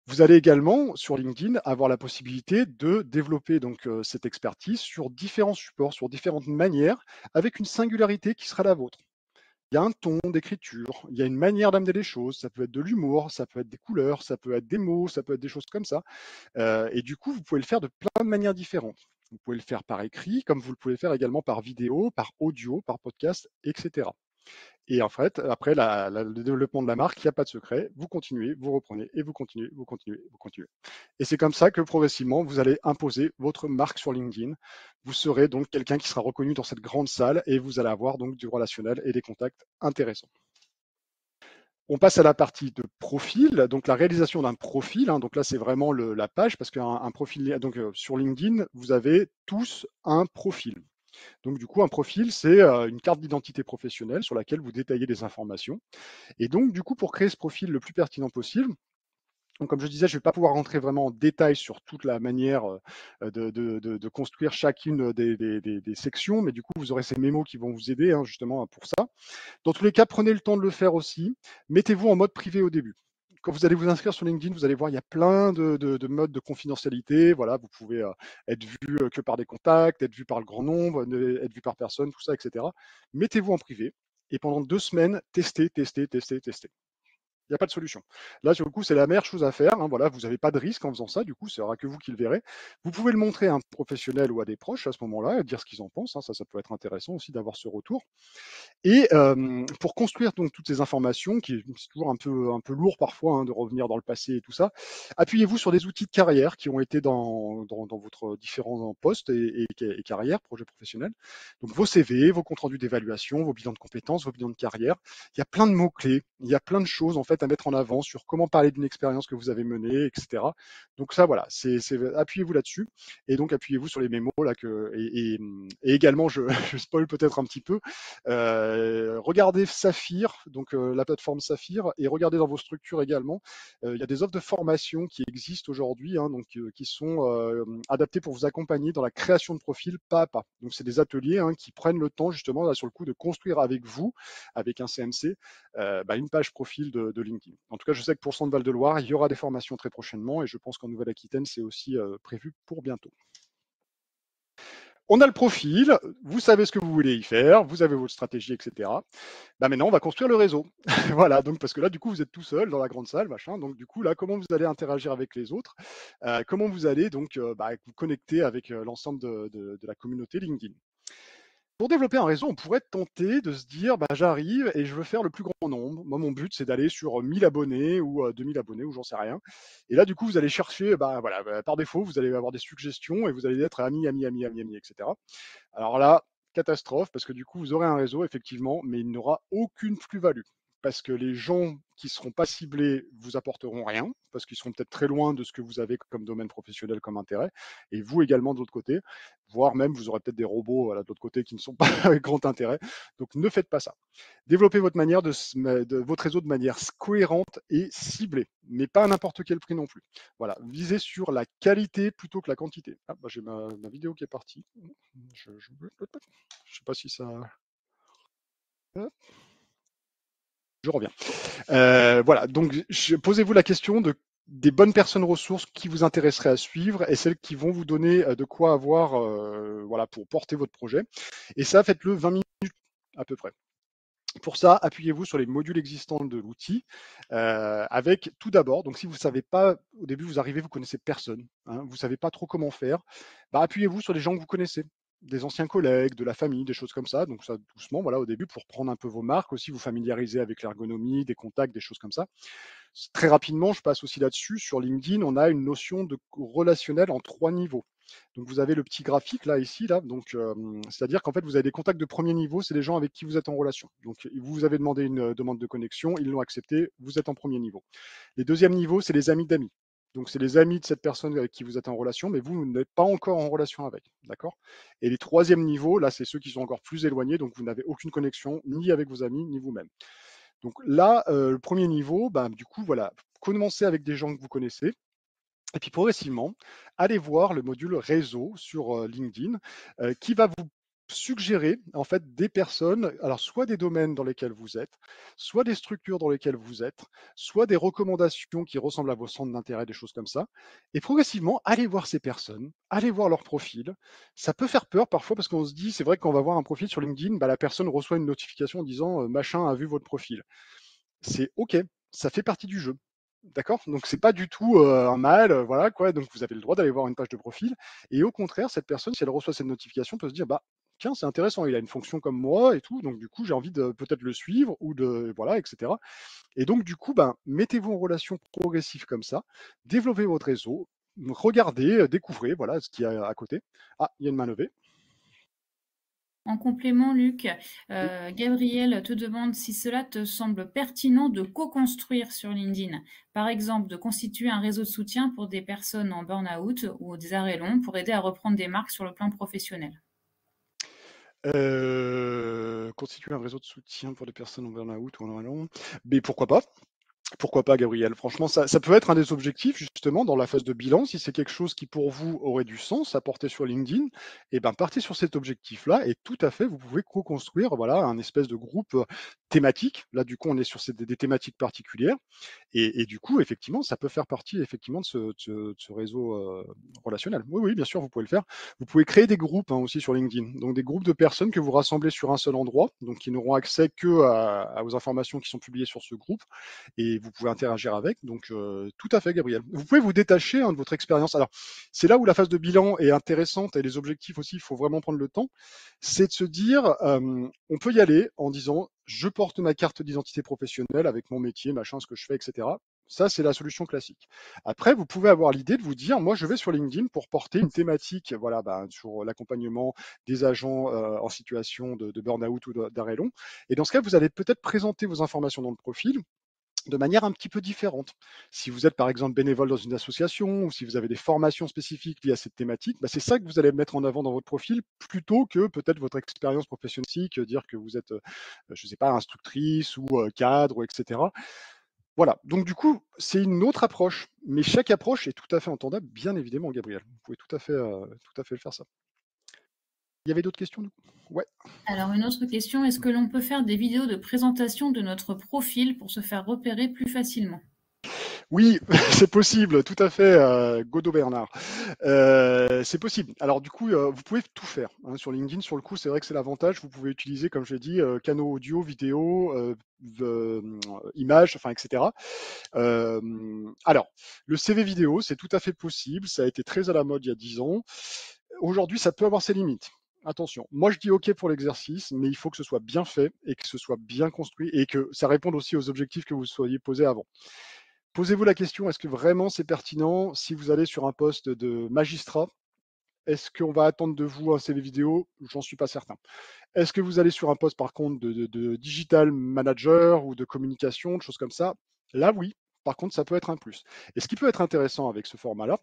Vous allez également, sur LinkedIn, avoir la possibilité de développer donc cette expertise sur différents supports, sur différentes manières, avec une singularité qui sera la vôtre. Il y a un ton d'écriture, il y a une manière d'amener les choses, ça peut être de l'humour, ça peut être des couleurs, ça peut être des mots, ça peut être des choses comme ça. Et du coup, vous pouvez le faire de plein de manières différentes. Vous pouvez le faire par écrit, comme vous le pouvez faire également par vidéo, par audio, par podcast, etc. Et en fait, après le développement de la marque, il n'y a pas de secret. Vous continuez, vous reprenez et vous continuez, vous continuez, vous continuez. Et c'est comme ça que progressivement, vous allez imposer votre marque sur LinkedIn. Vous serez donc quelqu'un qui sera reconnu dans cette grande salle et vous allez avoir donc du relationnel et des contacts intéressants. On passe à la partie de profil, donc la réalisation d'un profil, hein, donc là c'est vraiment la page, parce qu'un profil, donc sur LinkedIn, vous avez tous un profil. Donc du coup, un profil, c'est une carte d'identité professionnelle sur laquelle vous détaillez des informations. Et donc du coup, pour créer ce profil le plus pertinent possible, donc, comme je disais, je ne vais pas pouvoir rentrer vraiment en détail sur toute la manière de construire chacune des sections, mais du coup, vous aurez ces mémos qui vont vous aider hein, justement pour ça. Dans tous les cas, prenez le temps de le faire aussi. Mettez-vous en mode privé au début. Quand vous allez vous inscrire sur LinkedIn, vous allez voir, il y a plein de modes de confidentialité. Voilà, vous pouvez être vu que par des contacts, être vu par le grand nombre, être vu par personne, tout ça, etc. Mettez-vous en privé et pendant 2 semaines, testez, testez, testez, testez. Il n'y a pas de solution. Là, sur le coup, c'est la meilleure chose à faire. Hein, voilà, vous n'avez pas de risque en faisant ça. Du coup, ce sera que vous qui le verrez. Vous pouvez le montrer à un professionnel ou à des proches à ce moment-là, dire ce qu'ils en pensent. Hein, ça peut être intéressant aussi d'avoir ce retour. Et pour construire donc toutes ces informations, qui est toujours un peu lourd parfois hein, de revenir dans le passé et tout ça, appuyez-vous sur des outils de carrière qui ont été dans votre différents postes et carrières, projets professionnels. Donc vos CV, vos comptes rendus d'évaluation, vos bilans de compétences, vos bilans de carrière. Il y a plein de mots-clés, il y a plein de choses en fait à mettre en avant sur comment parler d'une expérience que vous avez menée, etc. Donc ça, voilà, appuyez-vous là-dessus. Et donc appuyez-vous sur les mémos là et également, je spoil peut-être un petit peu. Regardez Saphir, donc la plateforme Saphir, et regardez dans vos structures également. Il y a des offres de formation qui existent aujourd'hui, hein, donc qui sont adaptées pour vous accompagner dans la création de profils pas à pas. Donc c'est des ateliers hein, qui prennent le temps justement là sur le coup de construire avec vous, avec un CMC, une page profil de LinkedIn. En tout cas, je sais que pour Centre Val de Loire, il y aura des formations très prochainement, et je pense qu'en Nouvelle-Aquitaine, c'est aussi prévu pour bientôt. on a le profil, vous savez ce que vous voulez y faire, vous avez votre stratégie, etc. Bah maintenant, on va construire le réseau. Voilà, donc parce que là, du coup, vous êtes tout seul dans la grande salle, machin. Donc du coup, là, comment vous allez interagir avec les autres comment vous allez donc vous connecter avec l'ensemble de la communauté LinkedIn. Pour développer un réseau, on pourrait tenter de se dire, bah, j'arrive et je veux faire le plus grand nombre. Moi, mon but, c'est d'aller sur 1000 abonnés ou 2000 abonnés ou j'en sais rien. Et là, du coup, vous allez chercher, par défaut, vous allez avoir des suggestions et vous allez être amis, amis, amis, amis, amis, etc. Alors là, catastrophe, parce que du coup, vous aurez un réseau, effectivement, mais il n'aura aucune plus-value. Parce que les gens qui ne seront pas ciblés vous apporteront rien, parce qu'ils seront peut-être très loin de ce que vous avez comme domaine professionnel, comme intérêt, et vous également de l'autre côté, voire même vous aurez peut-être des robots voilà, de l'autre côté qui ne sont pas avec grand intérêt. Donc ne faites pas ça. Développez votre réseau de manière cohérente et ciblée, mais pas à n'importe quel prix non plus. Voilà, visez sur la qualité plutôt que la quantité. Ah, bah, j'ai ma vidéo qui est partie. Je sais pas si ça. Je reviens. Voilà, donc posez-vous la question des bonnes personnes ressources qui vous intéresseraient à suivre et celles qui vont vous donner de quoi avoir voilà, pour porter votre projet. Et ça, faites-le 20 minutes à peu près. Pour ça, appuyez-vous sur les modules existants de l'outil avec tout d'abord, donc si vous ne savez pas, au début vous arrivez, vous connaissez personne, hein, vous ne savez pas trop comment faire, bah, appuyez-vous sur les gens que vous connaissez, des anciens collègues, de la famille, des choses comme ça, donc ça doucement, voilà, au début pour prendre un peu vos marques, aussi vous familiariser avec l'ergonomie, des contacts, des choses comme ça. Très rapidement, je passe aussi là-dessus, sur LinkedIn, on a une notion de relationnel en 3 niveaux. Donc vous avez le petit graphique là ici là, donc c'est-à-dire qu'en fait vous avez des contacts de premier niveau, c'est les gens avec qui vous êtes en relation. Donc vous avez demandé une demande de connexion, ils l'ont accepté, vous êtes en premier niveau. Les deuxièmes niveaux, c'est les amis d'amis. Donc c'est les amis de cette personne avec qui vous êtes en relation, mais vous n'êtes pas encore en relation avec, d'accord? Et les troisièmes niveaux, là c'est ceux qui sont encore plus éloignés, donc vous n'avez aucune connexion ni avec vos amis ni vous-même. Donc là, le premier niveau, bah, du coup voilà, commencez avec des gens que vous connaissez. Et puis progressivement, allez voir le module réseau sur LinkedIn qui va vous suggérer en fait des personnes, alors soit des domaines dans lesquels vous êtes, soit des structures dans lesquelles vous êtes, soit des recommandations qui ressemblent à vos centres d'intérêt, des choses comme ça. Et progressivement, allez voir ces personnes, allez voir leur profil. Ça peut faire peur parfois parce qu'on se dit, c'est vrai que quand on va voir un profil sur LinkedIn, bah, la personne reçoit une notification en disant machin a vu votre profil. C'est OK, ça fait partie du jeu. D'accord? Donc c'est pas du tout un mal, voilà quoi. Donc vous avez le droit d'aller voir une page de profil. Et au contraire, cette personne, si elle reçoit cette notification, peut se dire bah tiens, c'est intéressant, il a une fonction comme moi et tout, donc du coup j'ai envie de peut-être le suivre ou de voilà, etc. Et donc du coup, ben, mettez-vous en relation progressive comme ça, développez votre réseau, regardez, découvrez voilà ce qu'il y a à côté. Ah, il y a une main levée. En complément, Luc, Oui. Gabriel te demande si cela te semble pertinent de co-construire sur LinkedIn. Par exemple, de constituer un réseau de soutien pour des personnes en burn-out ou des arrêts longs pour aider à reprendre des marques sur le plan professionnel. Constituer un réseau de soutien pour les personnes en burn-out ou en allant. Mais pourquoi pas? Pourquoi pas, Gabriel? Franchement, ça peut être un des objectifs, justement, dans la phase de bilan. Si c'est quelque chose qui, pour vous, aurait du sens à porter sur LinkedIn, eh ben, partez sur cet objectif-là et tout à fait, vous pouvez co-construire, voilà, un espèce de groupe thématique. Là, du coup, on est sur des thématiques particulières. Et du coup, effectivement, ça peut faire partie effectivement de ce réseau relationnel. Oui, oui, bien sûr, vous pouvez le faire. Vous pouvez créer des groupes hein, aussi sur LinkedIn. Donc des groupes de personnes que vous rassemblez sur un seul endroit, donc qui n'auront accès que aux informations qui sont publiées sur ce groupe, et vous pouvez interagir avec. Donc tout à fait, Gabriel. Vous pouvez vous détacher hein, de votre expérience. Alors c'est là où la phase de bilan est intéressante et les objectifs aussi, il faut vraiment prendre le temps. C'est de se dire, on peut y aller en disant je porte ma carte d'identité professionnelle avec mon métier, machin, ce que je fais, etc. Ça, c'est la solution classique. Après, vous pouvez avoir l'idée de vous dire, moi, je vais sur LinkedIn pour porter une thématique, voilà, sur l'accompagnement des agents en situation de burn-out ou d'arrêt long. Et dans ce cas, vous allez peut-être présenter vos informations dans le profil de manière un petit peu différente. Si vous êtes par exemple bénévole dans une association ou si vous avez des formations spécifiques liées à cette thématique, c'est ça que vous allez mettre en avant dans votre profil plutôt que peut-être votre expérience professionnelle, dire que vous êtes, je ne sais pas, instructrice ou cadre, etc. Voilà, donc du coup, c'est une autre approche, mais chaque approche est tout à fait entendable, bien évidemment, Gabriel. Vous pouvez tout à fait le faire ça. Il y avait d'autres questions du coup? Ouais. Alors, une autre question, est-ce que l'on peut faire des vidéos de présentation de notre profil pour se faire repérer plus facilement? Oui, c'est possible, tout à fait, Godot Bernard. C'est possible. Alors du coup, vous pouvez tout faire hein, sur LinkedIn. Sur le coup, c'est vrai que c'est l'avantage. Vous pouvez utiliser, comme je l'ai dit, canaux audio, vidéo, images, enfin, etc. Alors, le CV vidéo, c'est tout à fait possible. Ça a été très à la mode il y a 10 ans. Aujourd'hui, ça peut avoir ses limites. Attention, moi je dis OK pour l'exercice, mais il faut que ce soit bien fait et que ce soit bien construit et que ça réponde aussi aux objectifs que vous soyez posés avant. Posez-vous la question, est-ce que vraiment c'est pertinent si vous allez sur un poste de magistrat? Est-ce qu'on va attendre de vous un CV vidéo? J'en suis pas certain. Est-ce que vous allez sur un poste par contre de digital manager ou de communication, de choses comme ça? Là oui, par contre ça peut être un plus. Et ce qui peut être intéressant avec ce format-là,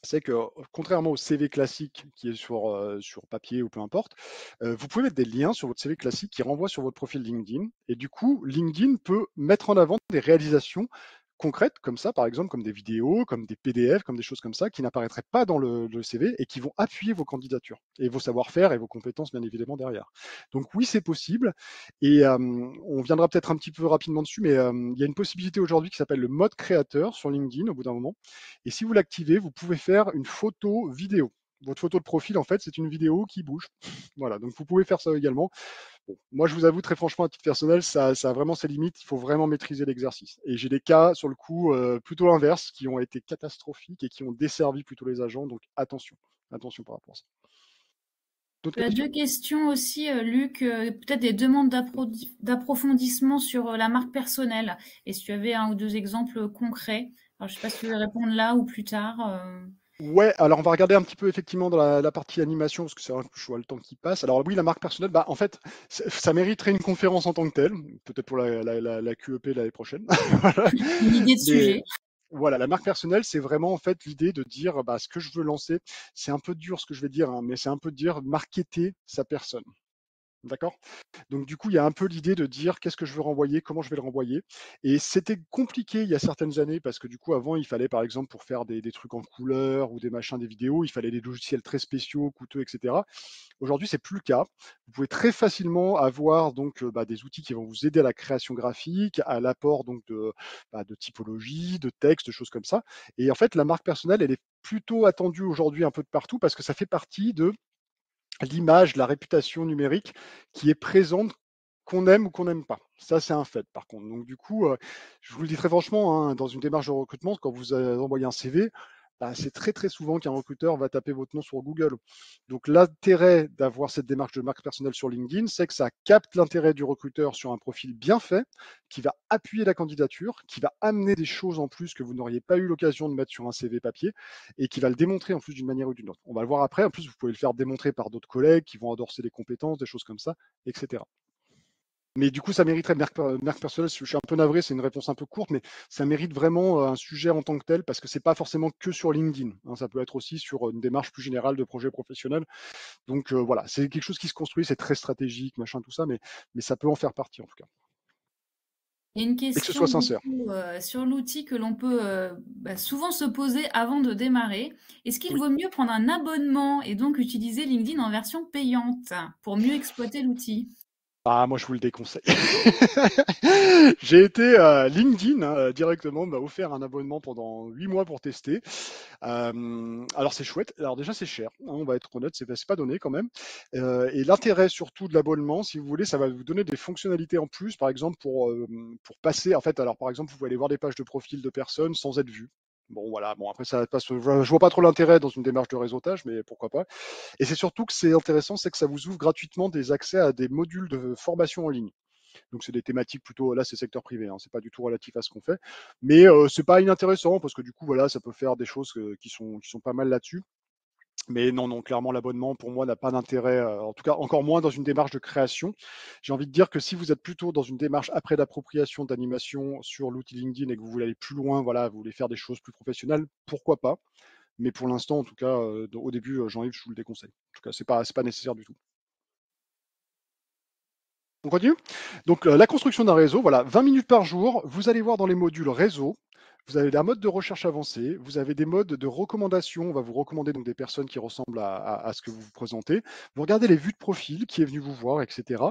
c'est que contrairement au CV classique qui est sur papier ou peu importe, vous pouvez mettre des liens sur votre CV classique qui renvoient sur votre profil LinkedIn. Et du coup, LinkedIn peut mettre en avant des réalisations concrètes comme ça, par exemple, comme des vidéos, comme des PDF, comme des choses comme ça, qui n'apparaîtraient pas dans le CV et qui vont appuyer vos candidatures et vos savoir-faire et vos compétences, bien évidemment, derrière. Donc oui, c'est possible. Et on viendra peut-être un petit peu rapidement dessus, mais il y a une possibilité aujourd'hui qui s'appelle le mode créateur sur LinkedIn au bout d'un moment. Et si vous l'activez, vous pouvez faire une photo vidéo. Votre photo de profil, en fait, c'est une vidéo qui bouge. Voilà, donc vous pouvez faire ça également. Bon, moi, je vous avoue très franchement, à titre personnel, ça a vraiment ses limites. Il faut vraiment maîtriser l'exercice. Et j'ai des cas, sur le coup, plutôt inverses, qui ont été catastrophiques et qui ont desservi plutôt les agents. Donc attention, attention par rapport à ça. D'autres Tu as questions? deux questions aussi, Luc, peut-être des demandes d'approfondissement sur la marque personnelle. Et si tu avais un ou deux exemples concrets, alors je ne sais pas si tu veux répondre là ou plus tard. Ouais, alors on va regarder un petit peu effectivement dans la partie animation, parce que c'est vrai que je vois le temps qui passe. Alors oui, la marque personnelle, bah, en fait, ça mériterait une conférence en tant que telle, peut-être pour la QEP l'année prochaine. Voilà. Une idée de Mais sujet. voilà, la marque personnelle, c'est vraiment en fait l'idée de dire bah, ce que je veux lancer. C'est un peu dur ce que je vais dire, hein, mais c'est un peu de dire marketer sa personne. D'accord? Donc du coup, il y a un peu l'idée de dire qu'est-ce que je veux renvoyer, comment je vais le renvoyer. Et c'était compliqué il y a certaines années parce que du coup, avant, il fallait par exemple pour faire des trucs en couleur ou des machins, des vidéos, il fallait des logiciels très spéciaux, coûteux, etc. Aujourd'hui, c'est plus le cas. Vous pouvez très facilement avoir donc bah, des outils qui vont vous aider à la création graphique, à l'apport donc de typologie, de texte, de choses comme ça. Et en fait, la marque personnelle, elle est plutôt attendue aujourd'hui un peu de partout parce que ça fait partie de l'image, la réputation numérique qui est présente, qu'on aime ou qu'on n'aime pas. Ça, c'est un fait, par contre. Donc, du coup, je vous le dis très franchement, hein, dans une démarche de recrutement, quand vous envoyez un CV, bah, c'est très très souvent qu'un recruteur va taper votre nom sur Google. Donc, l'intérêt d'avoir cette démarche de marque personnelle sur LinkedIn, c'est que ça capte l'intérêt du recruteur sur un profil bien fait, qui va appuyer la candidature, qui va amener des choses en plus que vous n'auriez pas eu l'occasion de mettre sur un CV papier et qui va le démontrer en plus d'une manière ou d'une autre. On va le voir après. En plus, vous pouvez le faire démontrer par d'autres collègues qui vont endorser les compétences, des choses comme ça, etc. Mais du coup, ça mériterait marque personnelle. Je suis un peu navré, c'est une réponse un peu courte, mais ça mérite vraiment un sujet en tant que tel parce que c'est pas forcément que sur LinkedIn. Hein, ça peut être aussi sur une démarche plus générale de projet professionnel. Donc voilà, c'est quelque chose qui se construit, c'est très stratégique, machin, tout ça, mais ça peut en faire partie en tout cas. Il y a une Et que ce question soit du sincère. coup, sur l'outil que l'on peut souvent se poser avant de démarrer. Est-ce qu'il Oui. vaut mieux prendre un abonnement et donc utiliser LinkedIn en version payante pour mieux exploiter l'outil? Ah, moi, je vous le déconseille. J'ai été LinkedIn hein, directement m'a offert un abonnement pendant 8 mois pour tester. Alors c'est chouette. Alors déjà c'est cher. Hein, on va être honnête, c'est pas donné quand même. Et l'intérêt surtout de l'abonnement, si vous voulez, ça va vous donner des fonctionnalités en plus, par exemple pour passer. En fait, alors par exemple, vous pouvez aller voir des pages de profil de personnes sans être vu. Bon voilà, bon après ça passe. Je vois pas trop l'intérêt dans une démarche de réseautage, mais pourquoi pas. Et c'est surtout que c'est intéressant, c'est que ça vous ouvre gratuitement des accès à des modules de formation en ligne. Donc c'est des thématiques plutôt, là c'est secteur privé, hein, c'est pas du tout relatif à ce qu'on fait, mais c'est pas inintéressant parce que du coup voilà ça peut faire des choses qui sont pas mal là-dessus. Mais non, non, clairement l'abonnement pour moi n'a pas d'intérêt, en tout cas encore moins dans une démarche de création. J'ai envie de dire que si vous êtes plutôt dans une démarche après d'appropriation d'animation sur l'outil LinkedIn et que vous voulez aller plus loin, voilà, vous voulez faire des choses plus professionnelles, pourquoi pas. Mais pour l'instant, en tout cas, au début, Jean-Yves, je vous le déconseille. En tout cas, c'est pas nécessaire du tout. On continue? Donc, la construction d'un réseau, voilà, 20 minutes par jour. Vous allez voir dans les modules réseau, vous avez un mode de recherche avancé, vous avez des modes de recommandation. On va vous recommander donc des personnes qui ressemblent à ce que vous vous présentez. Vous regardez les vues de profil, qui est venu vous voir, etc.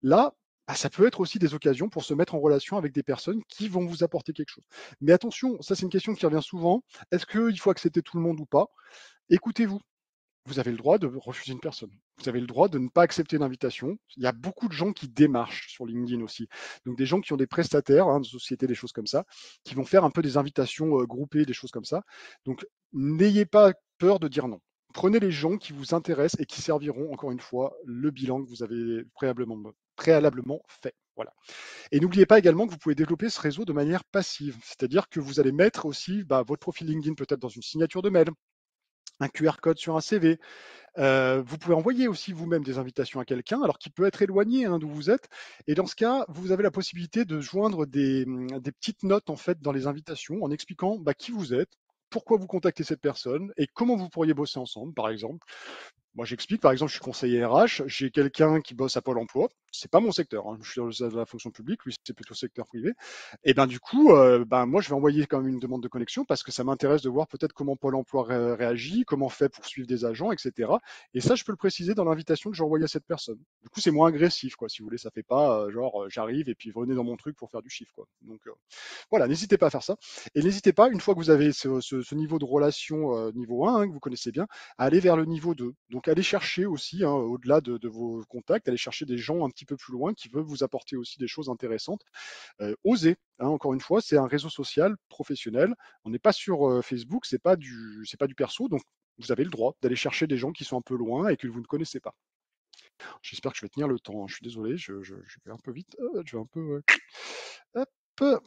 Là, ça peut être aussi des occasions pour se mettre en relation avec des personnes qui vont vous apporter quelque chose. Mais attention, ça c'est une question qui revient souvent. Est-ce qu'il faut accepter tout le monde ou pas? Écoutez-vous. Vous avez le droit de refuser une personne. Vous avez le droit de ne pas accepter une invitation. Il y a beaucoup de gens qui démarchent sur LinkedIn aussi. Donc des gens qui ont des prestataires, de sociétés, des choses comme ça, qui vont faire un peu des invitations groupées, des choses comme ça. Donc n'ayez pas peur de dire non. Prenez les gens qui vous intéressent et qui serviront, encore une fois, le bilan que vous avez préalablement fait. Voilà. Et n'oubliez pas également que vous pouvez développer ce réseau de manière passive, c'est-à-dire que vous allez mettre aussi votre profil LinkedIn peut-être dans une signature de mail, un QR code sur un CV. Vous pouvez envoyer aussi vous-même des invitations à quelqu'un, alors qui peut être éloigné d'où vous êtes. Et dans ce cas, vous avez la possibilité de joindre des petites notes en fait dans les invitations en expliquant qui vous êtes, pourquoi vous contactez cette personne et comment vous pourriez bosser ensemble, par exemple. Moi, j'explique, par exemple, je suis conseiller RH, j'ai quelqu'un qui bosse à Pôle emploi, c'est pas mon secteur, je suis dans la fonction publique, lui c'est plutôt secteur privé. Et du coup, moi je vais envoyer quand même une demande de connexion parce que ça m'intéresse de voir peut-être comment Pôle emploi réagit, comment fait pour suivre des agents, etc. Et ça, je peux le préciser dans l'invitation que j'ai envoyée à cette personne. Du coup, c'est moins agressif, quoi, si vous voulez, ça fait pas j'arrive et puis venez dans mon truc pour faire du chiffre, quoi. Donc voilà, n'hésitez pas à faire ça. Et n'hésitez pas, une fois que vous avez ce niveau de relation niveau 1, que vous connaissez bien, à aller vers le niveau 2. Donc allez chercher aussi, au-delà de vos contacts, allez chercher des gens un petit peu plus loin qui veulent vous apporter aussi des choses intéressantes. Osez, encore une fois, c'est un réseau social professionnel. On n'est pas sur Facebook, c'est pas du perso, donc vous avez le droit d'aller chercher des gens qui sont un peu loin et que vous ne connaissez pas. J'espère que je vais tenir le temps, je suis désolé, je vais un peu vite, je vais un peu... hop.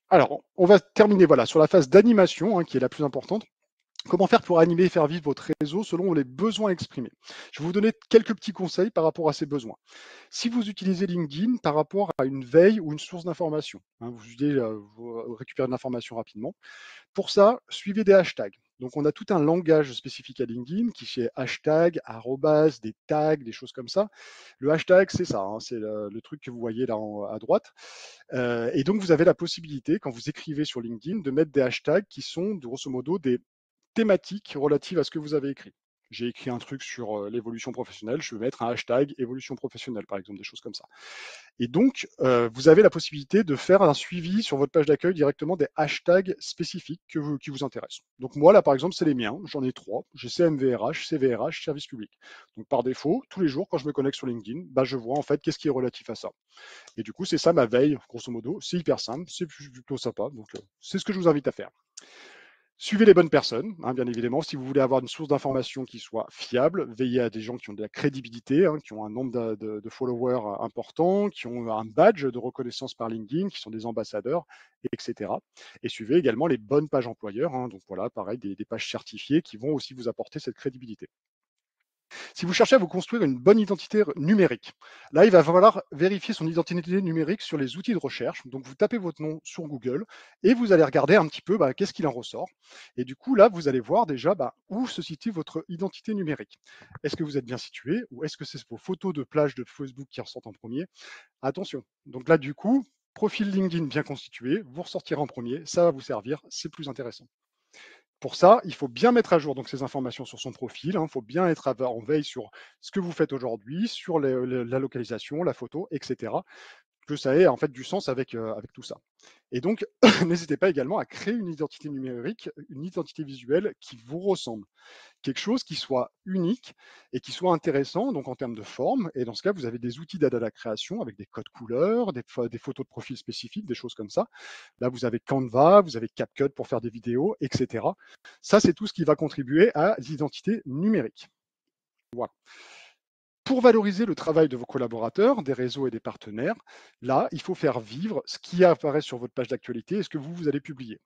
Alors, on va terminer sur la phase d'animation, qui est la plus importante. Comment faire pour animer et faire vivre votre réseau selon les besoins exprimés? Je vais vous donner quelques petits conseils par rapport à ces besoins. Si vous utilisez LinkedIn par rapport à une veille ou une source d'information, vous récupérez de l'information rapidement. Pour ça, suivez des hashtags. Donc, on a tout un langage spécifique à LinkedIn qui fait hashtag, arrobas, des tags, des choses comme ça. Le hashtag, c'est ça, c'est le truc que vous voyez là à droite. Et donc, vous avez la possibilité, quand vous écrivez sur LinkedIn, de mettre des hashtags qui sont, grosso modo, des thématiques relatives à ce que vous avez écrit. J'ai écrit un truc sur l'évolution professionnelle, je vais mettre un hashtag évolution professionnelle, par exemple, des choses comme ça. Et donc, vous avez la possibilité de faire un suivi sur votre page d'accueil directement des hashtags spécifiques qui vous intéressent. Donc moi, là, par exemple, c'est les miens. J'en ai 3. J'ai CMVRH, CVRH, service public. Donc par défaut, tous les jours, quand je me connecte sur LinkedIn, je vois en fait qu'est-ce qui est relatif à ça. Et du coup, c'est ça ma veille, grosso modo. C'est hyper simple, c'est plutôt sympa. Donc c'est ce que je vous invite à faire. Suivez les bonnes personnes, bien évidemment. Si vous voulez avoir une source d'information qui soit fiable, veillez à des gens qui ont de la crédibilité, qui ont un nombre de followers important, qui ont un badge de reconnaissance par LinkedIn, qui sont des ambassadeurs, etc. Et suivez également les bonnes pages employeurs. Donc voilà, pareil, des pages certifiées qui vont aussi vous apporter cette crédibilité. Si vous cherchez à vous construire une bonne identité numérique, là, il va falloir vérifier son identité numérique sur les outils de recherche. Donc, vous tapez votre nom sur Google et vous allez regarder un petit peu qu'est-ce qu'il en ressort. Et du coup, là, vous allez voir déjà où se situe votre identité numérique. Est-ce que vous êtes bien situé ou est-ce que c'est vos photos de plage de Facebook qui ressortent en premier? Attention. Donc là, du coup, profil LinkedIn bien constitué, vous ressortirez en premier, ça va vous servir, c'est plus intéressant. Pour ça, il faut bien mettre à jour ces informations sur son profil. Il faut bien être en veille sur ce que vous faites aujourd'hui, sur la localisation, la photo, etc. Que ça ait en fait du sens avec tout ça. Et donc, n'hésitez pas également à créer une identité numérique, une identité visuelle qui vous ressemble. Quelque chose qui soit unique et qui soit intéressant, donc en termes de forme. Et dans ce cas, vous avez des outils d'aide à la création avec des codes couleurs, des photos de profil spécifiques, des choses comme ça. Là, vous avez Canva, vous avez CapCut pour faire des vidéos, etc. Ça, c'est tout ce qui va contribuer à l'identité numérique. Voilà. Pour valoriser le travail de vos collaborateurs, des réseaux et des partenaires, là, il faut faire vivre ce qui apparaît sur votre page d'actualité et ce que vous allez publier.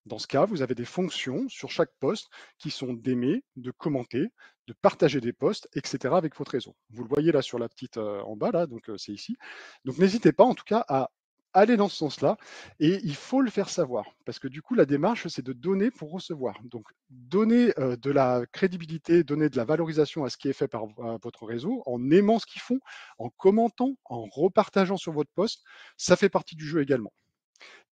Dans ce cas, vous avez des fonctions sur chaque poste qui sont d'aimer, de commenter, de partager des posts, etc. avec votre réseau. Vous le voyez là sur la petite en bas, là, donc c'est ici. Donc n'hésitez pas en tout cas à aller dans ce sens-là et il faut le faire savoir parce que du coup, la démarche, c'est de donner pour recevoir. Donc donner de la crédibilité, donner de la valorisation à ce qui est fait par votre réseau en aimant ce qu'ils font, en commentant, en repartageant sur votre poste, ça fait partie du jeu également.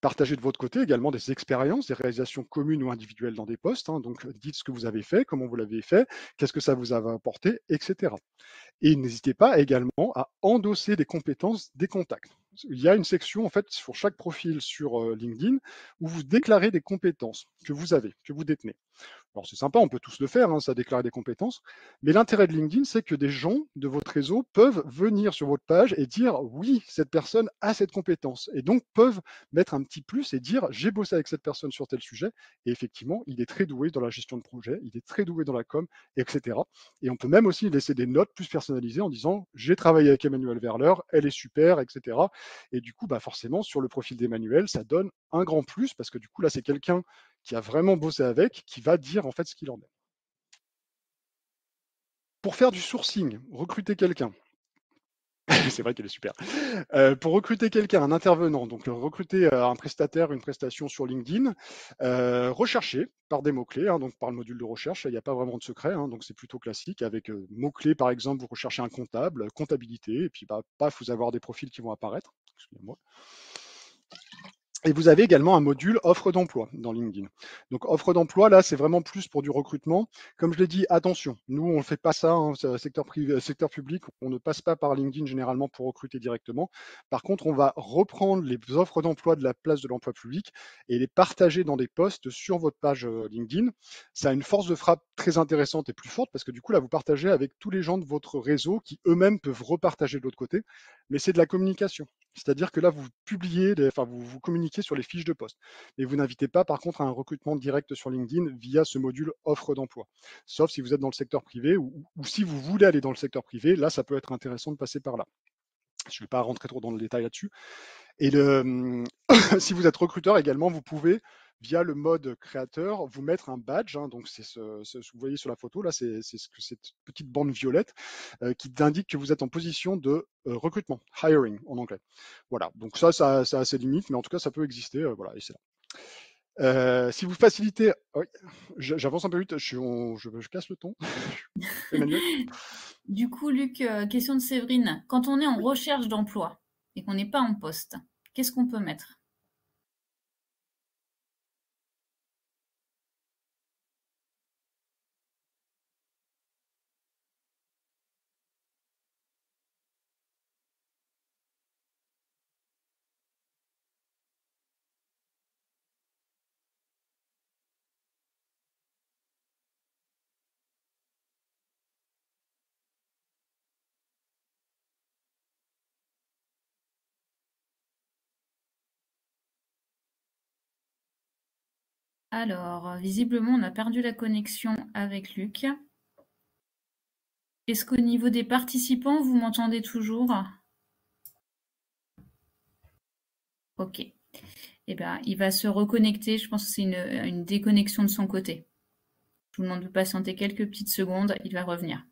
Partagez de votre côté également des expériences, des réalisations communes ou individuelles dans des postes. Donc, dites ce que vous avez fait, comment vous l'avez fait, qu'est-ce que ça vous a apporté, etc. Et n'hésitez pas également à endosser des compétences des contacts. Il y a une section en fait sur chaque profil sur LinkedIn où vous déclarez des compétences que vous avez, que vous détenez. Alors c'est sympa, on peut tous le faire, hein, ça déclare des compétences, mais l'intérêt de LinkedIn, c'est que des gens de votre réseau peuvent venir sur votre page et dire oui, cette personne a cette compétence, et donc peuvent mettre un petit plus et dire j'ai bossé avec cette personne sur tel sujet, et effectivement, il est très doué dans la gestion de projet, il est très doué dans la com, etc. Et on peut même aussi laisser des notes plus personnalisées en disant j'ai travaillé avec Emmanuel Verler, elle est super, etc. Et du coup, bah forcément, sur le profil d'Emmanuel, ça donne un grand plus, parce que du coup, là, c'est quelqu'un qui a vraiment bossé avec, qui va dire en fait ce qu'il en est. Pour faire du sourcing, recruter quelqu'un. C'est vrai qu'elle est super. Pour recruter quelqu'un, un intervenant, donc recruter un prestataire, une prestation sur LinkedIn, rechercher par des mots-clés, hein, donc par le module de recherche, il n'y a pas vraiment de secret, hein, donc c'est plutôt classique. Avec mots-clés, par exemple, vous recherchez un comptable, comptabilité, et puis bah, paf, vous allez avoir des profils qui vont apparaître. Excusez-moi. Et vous avez également un module offre d'emploi dans LinkedIn. Donc offre d'emploi, là, c'est vraiment plus pour du recrutement. Comme je l'ai dit, attention, nous, on ne fait pas ça, hein, secteur privé, secteur public, on ne passe pas par LinkedIn généralement pour recruter directement. Par contre, on va reprendre les offres d'emploi de la place de l'emploi public et les partager dans des posts sur votre page LinkedIn. Ça a une force de frappe très intéressante et plus forte parce que du coup, là, vous partagez avec tous les gens de votre réseau qui eux-mêmes peuvent repartager de l'autre côté. Mais c'est de la communication. C'est-à-dire que là, vous publiez, enfin, vous communiquez sur les fiches de poste. Mais vous n'invitez pas, par contre, à un recrutement direct sur LinkedIn via ce module offre d'emploi. Sauf si vous êtes dans le secteur privé ou si vous voulez aller dans le secteur privé, là, ça peut être intéressant de passer par là. Je ne vais pas rentrer trop dans le détail là-dessus. Et si vous êtes recruteur également, vous pouvez, via le mode créateur, vous mettre un badge. Hein, donc, c'est vous voyez sur la photo, là, c'est cette petite bande violette qui indique que vous êtes en position de recrutement, hiring en anglais. Voilà, donc ça a ses limites, mais en tout cas, ça peut exister. Voilà, et c'est là. Si vous facilitez, oui, j'avance un peu vite, je casse le ton. Emmanuel. Du coup, Luc, question de Séverine. Quand on est en Oui. recherche d'emploi et qu'on n'est pas en poste, qu'est-ce qu'on peut mettre? Alors, visiblement, on a perdu la connexion avec Luc. Est-ce qu'au niveau des participants, vous m'entendez toujours? Ok. Eh bien, il va se reconnecter. Je pense que c'est une déconnexion de son côté. Je vous demande de patienter quelques petites secondes. Il va revenir.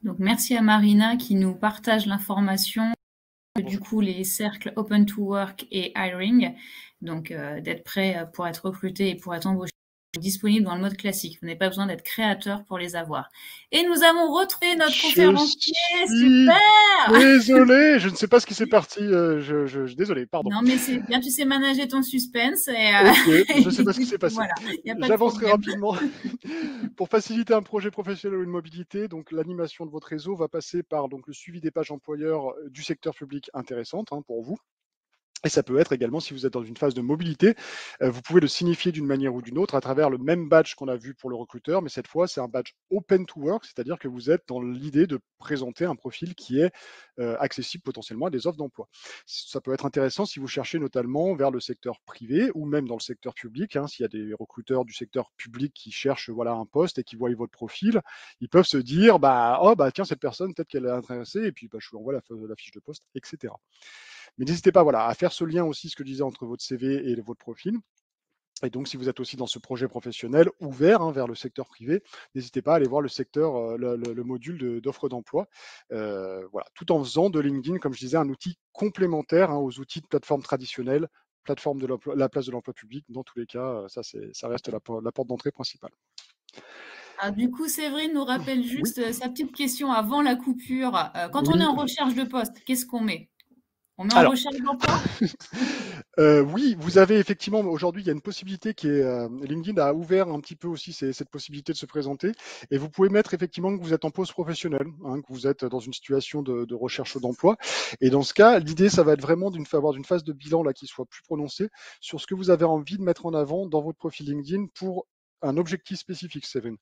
Donc, merci à Marina qui nous partage l'information. Du coup, les cercles Open to Work et Hiring, donc d'être prêt pour être recruté et pour être embauché. disponibles dans le mode classique. Vous n'avez pas besoin d'être créateur pour les avoir. Et nous avons retrouvé notre conférencier. Super! Désolé, je ne sais pas ce qui s'est parti. Désolé, pardon. Non, mais c'est bien, tu sais manager ton suspense. Et, ok, je ne sais pas ce qui s'est passé. Voilà, j'avancerai rapidement. Pour faciliter un projet professionnel ou une mobilité, donc l'animation de votre réseau va passer par donc, le suivi des pages employeurs du secteur public intéressantes pour vous. Et ça peut être également, si vous êtes dans une phase de mobilité, vous pouvez le signifier d'une manière ou d'une autre à travers le même badge qu'on a vu pour le recruteur, mais cette fois, c'est un badge open to work, c'est-à-dire que vous êtes dans l'idée de présenter un profil qui est accessible potentiellement à des offres d'emploi. Ça peut être intéressant si vous cherchez notamment vers le secteur privé ou même dans le secteur public. S'il y a des recruteurs du secteur public qui cherchent un poste et qui voient votre profil, ils peuvent se dire tiens, cette personne, peut-être qu'elle est intéressée, et puis je lui envoie la fiche de poste, etc. Mais n'hésitez pas à faire ce lien aussi, ce que je disais, entre votre CV et votre profil. Et donc, si vous êtes aussi dans ce projet professionnel ouvert vers le secteur privé, n'hésitez pas à aller voir le secteur, le module d'offre d'emploi, tout en faisant de LinkedIn, comme je disais, un outil complémentaire aux outils de plateforme traditionnelle, plateforme de la place de l'emploi public. Dans tous les cas, ça reste la porte d'entrée principale. Du coup, Séverine nous rappelle juste sa petite question avant la coupure. Quand on est en recherche de poste, qu'est-ce qu'on met? On met en recherche d'emploi? Oui, vous avez effectivement, aujourd'hui, il y a une possibilité qui est, LinkedIn a ouvert un petit peu aussi cette possibilité de se présenter, et vous pouvez mettre effectivement que vous êtes en pause professionnelle, que vous êtes dans une situation de recherche d'emploi. Et dans ce cas, l'idée, ça va être vraiment d'avoir une phase de bilan qui soit plus prononcée sur ce que vous avez envie de mettre en avant dans votre profil LinkedIn pour un objectif spécifique, Seven.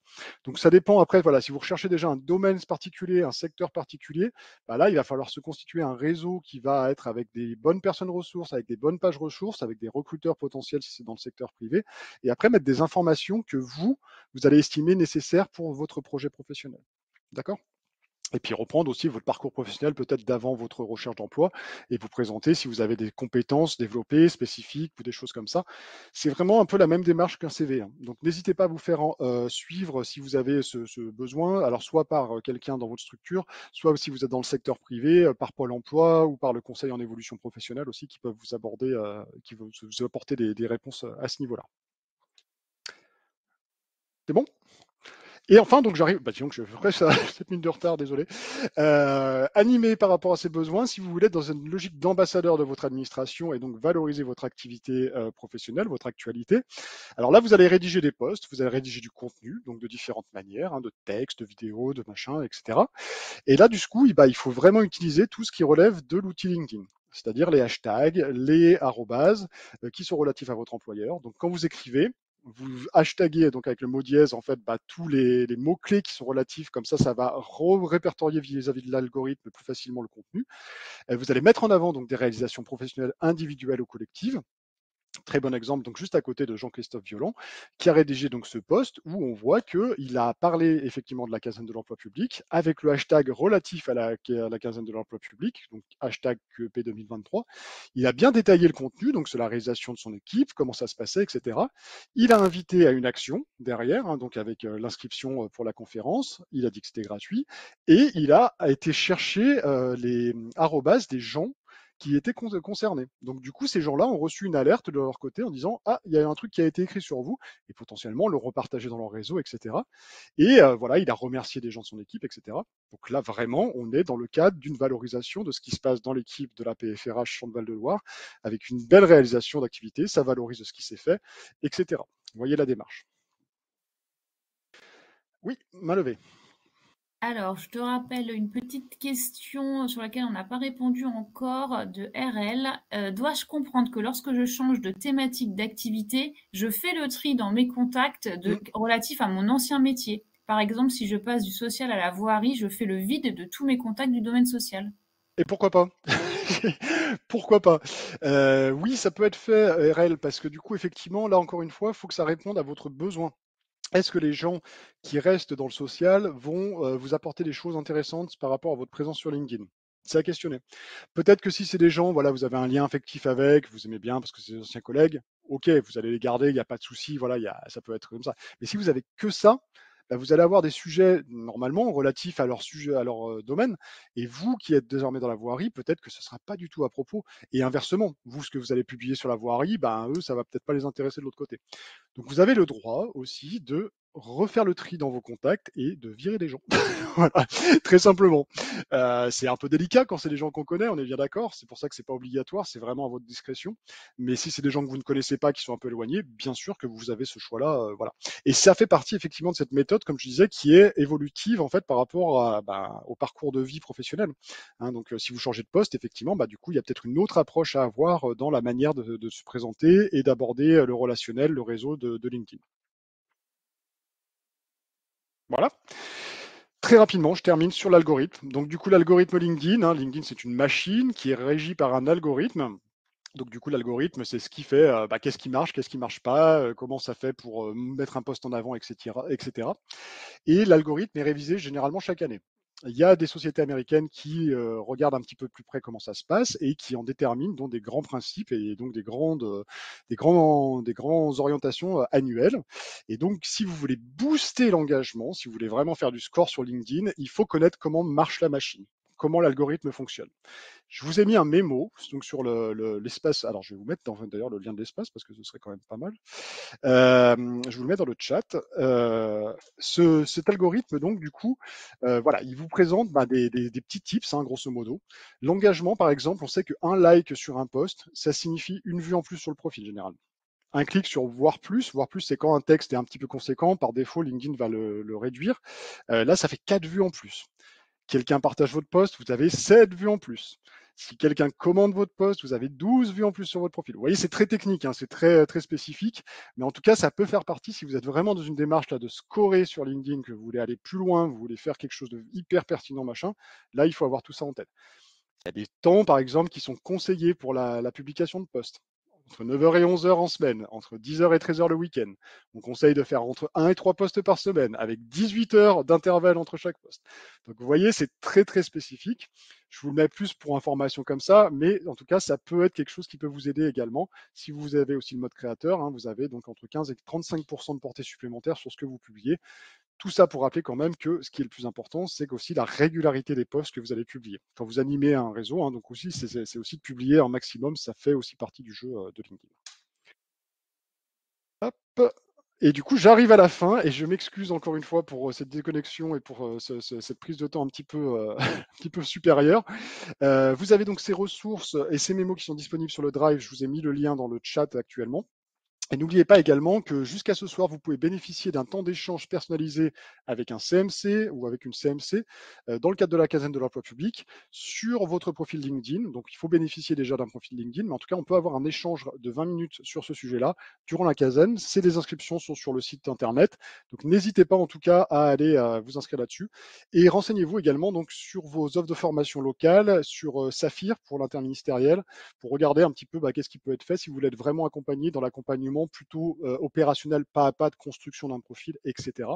Donc ça dépend après, si vous recherchez déjà un domaine particulier, un secteur particulier, là, il va falloir se constituer un réseau qui va être avec des bonnes personnes ressources, avec des bonnes pages ressources, avec des recruteurs potentiels si c'est dans le secteur privé, et après mettre des informations que vous allez estimer nécessaires pour votre projet professionnel. D'accord ? Et puis reprendre aussi votre parcours professionnel peut-être d'avant votre recherche d'emploi et vous présenter si vous avez des compétences développées, spécifiques ou des choses comme ça. C'est vraiment un peu la même démarche qu'un CV. Donc n'hésitez pas à vous faire suivre si vous avez ce besoin, alors soit par quelqu'un dans votre structure, soit si vous êtes dans le secteur privé, par Pôle emploi ou par le conseil en évolution professionnelle aussi qui peuvent vous aborder, qui vont vous apporter des réponses à ce niveau-là. C'est bon ? Et enfin, donc j'arrive, disons que je ferai 7 minutes de retard, désolé. Animé par rapport à ces besoins, si vous voulez être dans une logique d'ambassadeur de votre administration et donc valoriser votre activité professionnelle, votre actualité. Alors là, vous allez rédiger des posts, vous allez rédiger du contenu, donc de différentes manières, de textes, de vidéos, de machin, etc. Et là, du coup, il faut vraiment utiliser tout ce qui relève de l'outil LinkedIn, c'est-à-dire les hashtags, les arrobases qui sont relatifs à votre employeur. Donc quand vous écrivez, vous hashtaguez donc avec le mot dièse tous les mots-clés qui sont relatifs, comme ça va répertorier vis-à-vis de l'algorithme plus facilement le contenu. Vous allez mettre en avant donc des réalisations professionnelles individuelles ou collectives. Très bon exemple, donc juste à côté de Jean-Christophe Violent, qui a rédigé donc ce post où on voit qu'il a parlé effectivement de la quinzaine de l'emploi public avec le hashtag relatif à la quinzaine de l'emploi public, donc hashtag QEP 2023. Il a bien détaillé le contenu, donc sur la réalisation de son équipe, comment ça se passait, etc. Il a invité à une action derrière, donc avec l'inscription pour la conférence. Il a dit que c'était gratuit et il a été chercher les arrobas des gens qui étaient concernés. Donc du coup, ces gens-là ont reçu une alerte de leur côté en disant « Ah, il y a un truc qui a été écrit sur vous » et potentiellement le repartager dans leur réseau, etc. Et il a remercié des gens de son équipe, etc. Donc là, vraiment, on est dans le cadre d'une valorisation de ce qui se passe dans l'équipe de la PFRH Champ de Val-de-Loire avec une belle réalisation d'activité, ça valorise ce qui s'est fait, etc. Vous voyez la démarche. Oui, main levée. Alors, je te rappelle une petite question sur laquelle on n'a pas répondu encore de RL. Dois-je comprendre que lorsque je change de thématique d'activité, je fais le tri dans mes contacts relatifs à mon ancien métier? Par exemple, si je passe du social à la voirie, je fais le vide de tous mes contacts du domaine social. Et pourquoi pas? Pourquoi pas? Oui, ça peut être fait, RL, parce que du coup, effectivement, là encore une fois, il faut que ça réponde à votre besoin. Est-ce que les gens qui restent dans le social vont vous apporter des choses intéressantes par rapport à votre présence sur LinkedIn? C'est à questionner. Peut-être que si c'est des gens, vous avez un lien affectif avec, vous aimez bien parce que c'est des anciens collègues, ok, vous allez les garder, il n'y a pas de souci, ça peut être comme ça. Mais si vous avez que ça, bah, vous allez avoir des sujets normalement relatifs à leur sujet, à leur domaine, et vous qui êtes désormais dans la voirie, peut-être que ce ne sera pas du tout à propos. Et inversement, vous, ce que vous allez publier sur la voirie, ben, eux, ça va peut-être pas les intéresser de l'autre côté. Donc vous avez le droit aussi de refaire le tri dans vos contacts et de virer des gens. Voilà, très simplement. C'est un peu délicat quand c'est des gens qu'on connaît, on est bien d'accord. C'est pour ça que c'est pas obligatoire, c'est vraiment à votre discrétion. Mais si c'est des gens que vous ne connaissez pas, qui sont un peu éloignés, bien sûr que vous avez ce choix-là. Voilà. Et ça fait partie effectivement de cette méthode, comme je disais, qui est évolutive en fait par rapport au parcours de vie professionnel. Hein, donc si vous changez de poste, effectivement, du coup, il y a peut-être une autre approche à avoir dans la manière de se présenter et d'aborder le relationnel, le réseau de LinkedIn. Voilà. Très rapidement, je termine sur l'algorithme. Donc du coup, l'algorithme LinkedIn, LinkedIn c'est une machine qui est régie par un algorithme. Donc du coup, l'algorithme, c'est ce qui fait qu'est-ce qui marche pas, comment ça fait pour mettre un poste en avant, etc., etc. Et l'algorithme est révisé généralement chaque année. Il y a des sociétés américaines qui regardent un petit peu plus près comment ça se passe et qui en déterminent donc des grands principes et donc des grandes orientations annuelles. Et donc, si vous voulez booster l'engagement, si vous voulez vraiment faire du score sur LinkedIn, il faut connaître comment marche la machine, comment l'algorithme fonctionne. Je vous ai mis un mémo donc sur l'espace. Alors, je vais vous mettre d'ailleurs le lien de l'espace parce que ce serait quand même pas mal. Je vous le mets dans le chat. Cet algorithme, donc, du coup, voilà, il vous présente des petits tips, grosso modo. L'engagement, par exemple, on sait qu'un like sur un post, ça signifie une vue en plus sur le profil généralement. Un clic sur voir plus, c'est quand un texte est un petit peu conséquent, par défaut, LinkedIn va le réduire. Là, ça fait 4 vues en plus. Quelqu'un partage votre post, vous avez 7 vues en plus. Si quelqu'un commande votre post, vous avez 12 vues en plus sur votre profil. Vous voyez, c'est très technique, c'est très, très spécifique, mais en tout cas, ça peut faire partie, si vous êtes vraiment dans une démarche là, de scorer sur LinkedIn, que vous voulez aller plus loin, vous voulez faire quelque chose de hyper pertinent, machin, là, il faut avoir tout ça en tête. Il y a des temps, par exemple, qui sont conseillés pour la publication de posts. Entre 9h et 11h en semaine, entre 10h et 13h le week-end. On conseille de faire entre 1 et 3 posts par semaine, avec 18 heures d'intervalle entre chaque post. Donc vous voyez, c'est très très spécifique. Je vous le mets plus pour information comme ça, mais en tout cas, ça peut être quelque chose qui peut vous aider également. Si vous avez aussi le mode créateur, vous avez donc entre 15 et 35% de portée supplémentaire sur ce que vous publiez. Tout ça pour rappeler quand même que ce qui est le plus important, c'est aussi la régularité des posts que vous allez publier. Quand vous animez un réseau, donc aussi, c'est aussi de publier un maximum, ça fait aussi partie du jeu de LinkedIn. Hop. Et du coup, j'arrive à la fin et je m'excuse encore une fois pour cette déconnexion et pour cette prise de temps un petit peu, un petit peu supérieure. Vous avez donc ces ressources et ces mémos qui sont disponibles sur le Drive. Je vous ai mis le lien dans le chat actuellement. Et n'oubliez pas également que jusqu'à ce soir, vous pouvez bénéficier d'un temps d'échange personnalisé avec un CMC ou avec une CMC dans le cadre de la caserne de l'emploi public sur votre profil LinkedIn. Donc, il faut bénéficier déjà d'un profil LinkedIn, mais en tout cas, on peut avoir un échange de 20 minutes sur ce sujet-là durant la caserne. Les inscriptions sont sur le site internet. Donc, n'hésitez pas en tout cas à aller vous inscrire là-dessus. Et renseignez-vous également donc sur vos offres de formation locales, sur Saphir pour l'interministériel, pour regarder un petit peu qu'est-ce qui peut être fait si vous voulez être vraiment accompagné dans l'accompagnement plutôt opérationnel, pas à pas de construction d'un profil, etc.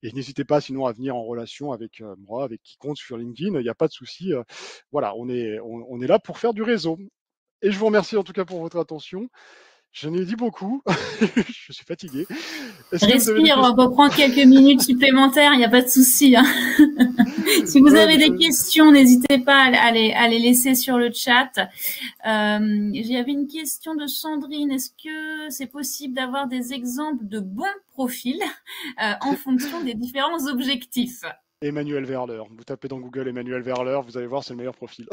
Et n'hésitez pas sinon à venir en relation avec moi, avec quiconque sur LinkedIn, il n'y a pas de souci. Voilà, on est là pour faire du réseau. Et je vous remercie en tout cas pour votre attention. J'en ai dit beaucoup, je suis fatigué. Respire, on peut prendre quelques minutes supplémentaires, il n'y a pas de souci. Si vous avez des questions, n'hésitez pas à les laisser sur le chat. J'avais une question de Sandrine. Est-ce que c'est possible d'avoir des exemples de bons profils en fonction des différents objectifs? Emmanuel Verler. Vous tapez dans Google Emmanuel Verler, vous allez voir, c'est le meilleur profil.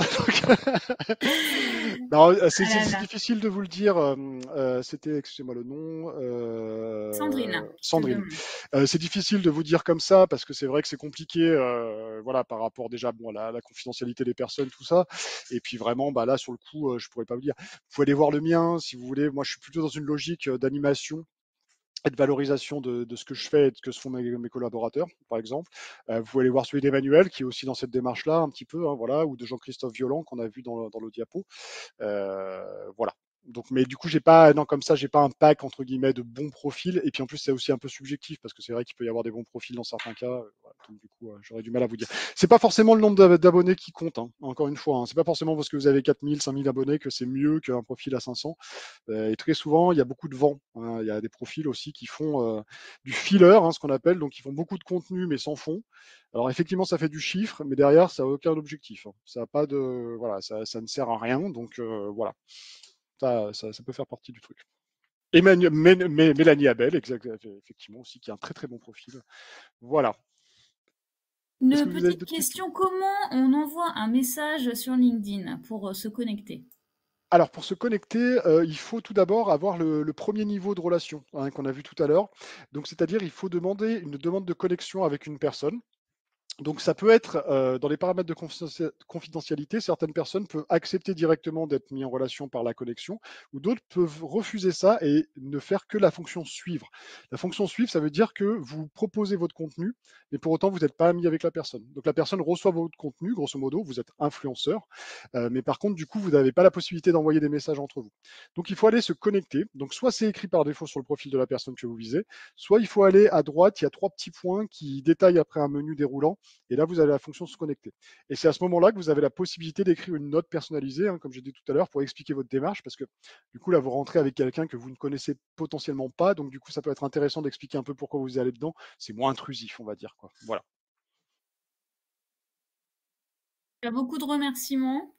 C'est difficile de vous le dire. C'était, excusez-moi le nom. Sandrine. C'est difficile de vous dire comme ça parce que c'est vrai que c'est compliqué, voilà, par rapport déjà à la confidentialité des personnes, tout ça. Et puis vraiment, là sur le coup, je pourrais pas vous dire. Vous pouvez aller voir le mien si vous voulez. Moi, je suis plutôt dans une logique d'animation et de valorisation de ce que je fais et de ce que font mes collaborateurs, par exemple. Vous pouvez aller voir celui d'Emmanuel, qui est aussi dans cette démarche-là, un petit peu, voilà, ou de Jean-Christophe Violent, qu'on a vu dans le diapo. Voilà. Donc, mais du coup, j'ai pas un pack entre guillemets de bons profils. Et puis en plus, c'est aussi un peu subjectif parce que c'est vrai qu'il peut y avoir des bons profils dans certains cas. Voilà. Donc du coup, j'aurais du mal à vous dire. C'est pas forcément le nombre d'abonnés qui compte, hein, encore une fois. Hein. C'est pas forcément parce que vous avez 4000, 5000 abonnés que c'est mieux qu'un profil à 500. Et très souvent, il y a beaucoup de vent. Hein. Il y a des profils aussi qui font du filler, hein, ce qu'on appelle, donc ils font beaucoup de contenu mais sans fond. Alors effectivement, ça fait du chiffre, mais derrière, ça n'a aucun objectif. Hein. Ça a pas de, voilà, ça ne sert à rien. Donc voilà, ça peut faire partie du truc. Et Mélanie Abel, effectivement aussi, qui a un très très bon profil. Voilà. Est-ce Une que vous avez petite d'autres questions? question, comment on envoie un message sur LinkedIn pour se connecter? Alors pour se connecter, il faut tout d'abord avoir le premier niveau de relation, hein, qu'on a vu tout à l'heure. Donc c'est-à-dire, il faut demander une demande de connexion avec une personne. Donc ça peut être dans les paramètres de confidentialité, certaines personnes peuvent accepter directement d'être mis en relation par la connexion, ou d'autres peuvent refuser ça et ne faire que la fonction suivre. La fonction suivre, ça veut dire que vous proposez votre contenu, mais pour autant vous n'êtes pas ami avec la personne. Donc la personne reçoit votre contenu, grosso modo, vous êtes influenceur, mais par contre du coup vous n'avez pas la possibilité d'envoyer des messages entre vous. Donc il faut aller se connecter. Donc soit c'est écrit par défaut sur le profil de la personne que vous visez, soit il faut aller à droite, il y a 3 petits points qui détaillent après un menu déroulant. Et là, vous avez la fonction se connecter. Et c'est à ce moment-là que vous avez la possibilité d'écrire une note personnalisée, hein, comme j'ai dit tout à l'heure, pour expliquer votre démarche, parce que du coup, là, vous rentrez avec quelqu'un que vous ne connaissez potentiellement pas. Donc, du coup, ça peut être intéressant d'expliquer un peu pourquoi vous allez dedans. C'est moins intrusif, on va dire, quoi. Voilà. Il y a beaucoup de remerciements,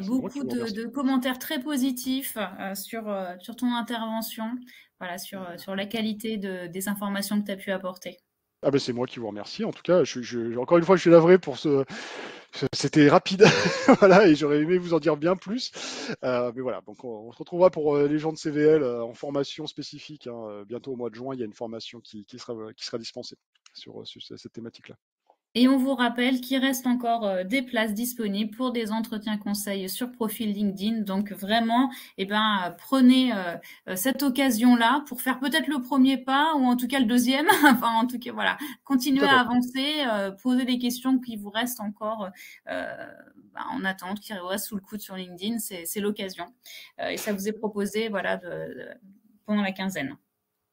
beaucoup de commentaires très positifs sur ton intervention, voilà, sur la qualité des informations que tu as pu apporter. Ah ben c'est moi qui vous remercie. En tout cas, encore une fois, je suis navré pour c'était rapide, voilà, et j'aurais aimé vous en dire bien plus. Mais voilà, donc on se retrouvera pour les gens de CVL en formation spécifique. Hein, bientôt au mois de juin, il y a une formation qui sera dispensée sur cette thématique-là. Et on vous rappelle qu'il reste encore des places disponibles pour des entretiens conseils sur profil LinkedIn. Donc vraiment, prenez cette occasion-là pour faire peut-être le premier pas ou en tout cas le deuxième. Enfin, en tout cas, voilà, continuez à avancer, poser des questions qui vous restent encore en attente, qui vous restent sous le coude sur LinkedIn. C'est l'occasion. Et ça vous est proposé, voilà, pendant la quinzaine.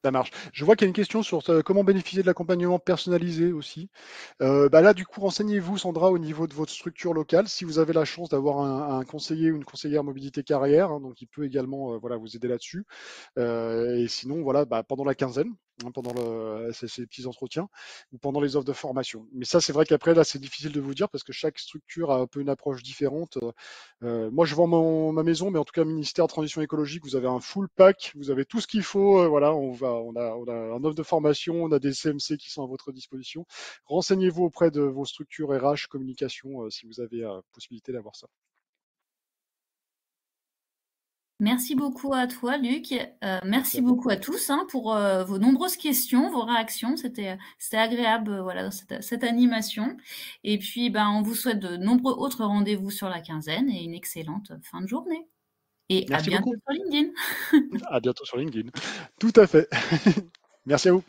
Ça marche. Je vois qu'il y a une question sur comment bénéficier de l'accompagnement personnalisé aussi. Là, du coup, renseignez-vous, Sandra, au niveau de votre structure locale. Si vous avez la chance d'avoir un conseiller ou une conseillère mobilité carrière, hein, donc il peut également vous aider là-dessus. Et sinon, voilà, pendant la quinzaine, hein, pendant ces petits entretiens ou pendant les offres de formation. Mais ça, c'est vrai qu'après, là, c'est difficile de vous dire parce que chaque structure a un peu une approche différente. Moi, je vends ma maison, mais en tout cas, ministère de Transition écologique, vous avez un full pack, vous avez tout ce qu'il faut. Voilà, on a un offre de formation, on a des CMC qui sont à votre disposition. Renseignez-vous auprès de vos structures RH, communication, si vous avez possibilité d'avoir ça. Merci beaucoup à toi, Luc. Merci beaucoup à tous pour vos nombreuses questions, vos réactions. C'était agréable, voilà, cette animation. Et puis, on vous souhaite de nombreux autres rendez-vous sur la quinzaine et une excellente fin de journée. Et Merci à bientôt beaucoup. sur LinkedIn. À bientôt sur LinkedIn. Tout à fait. Merci à vous.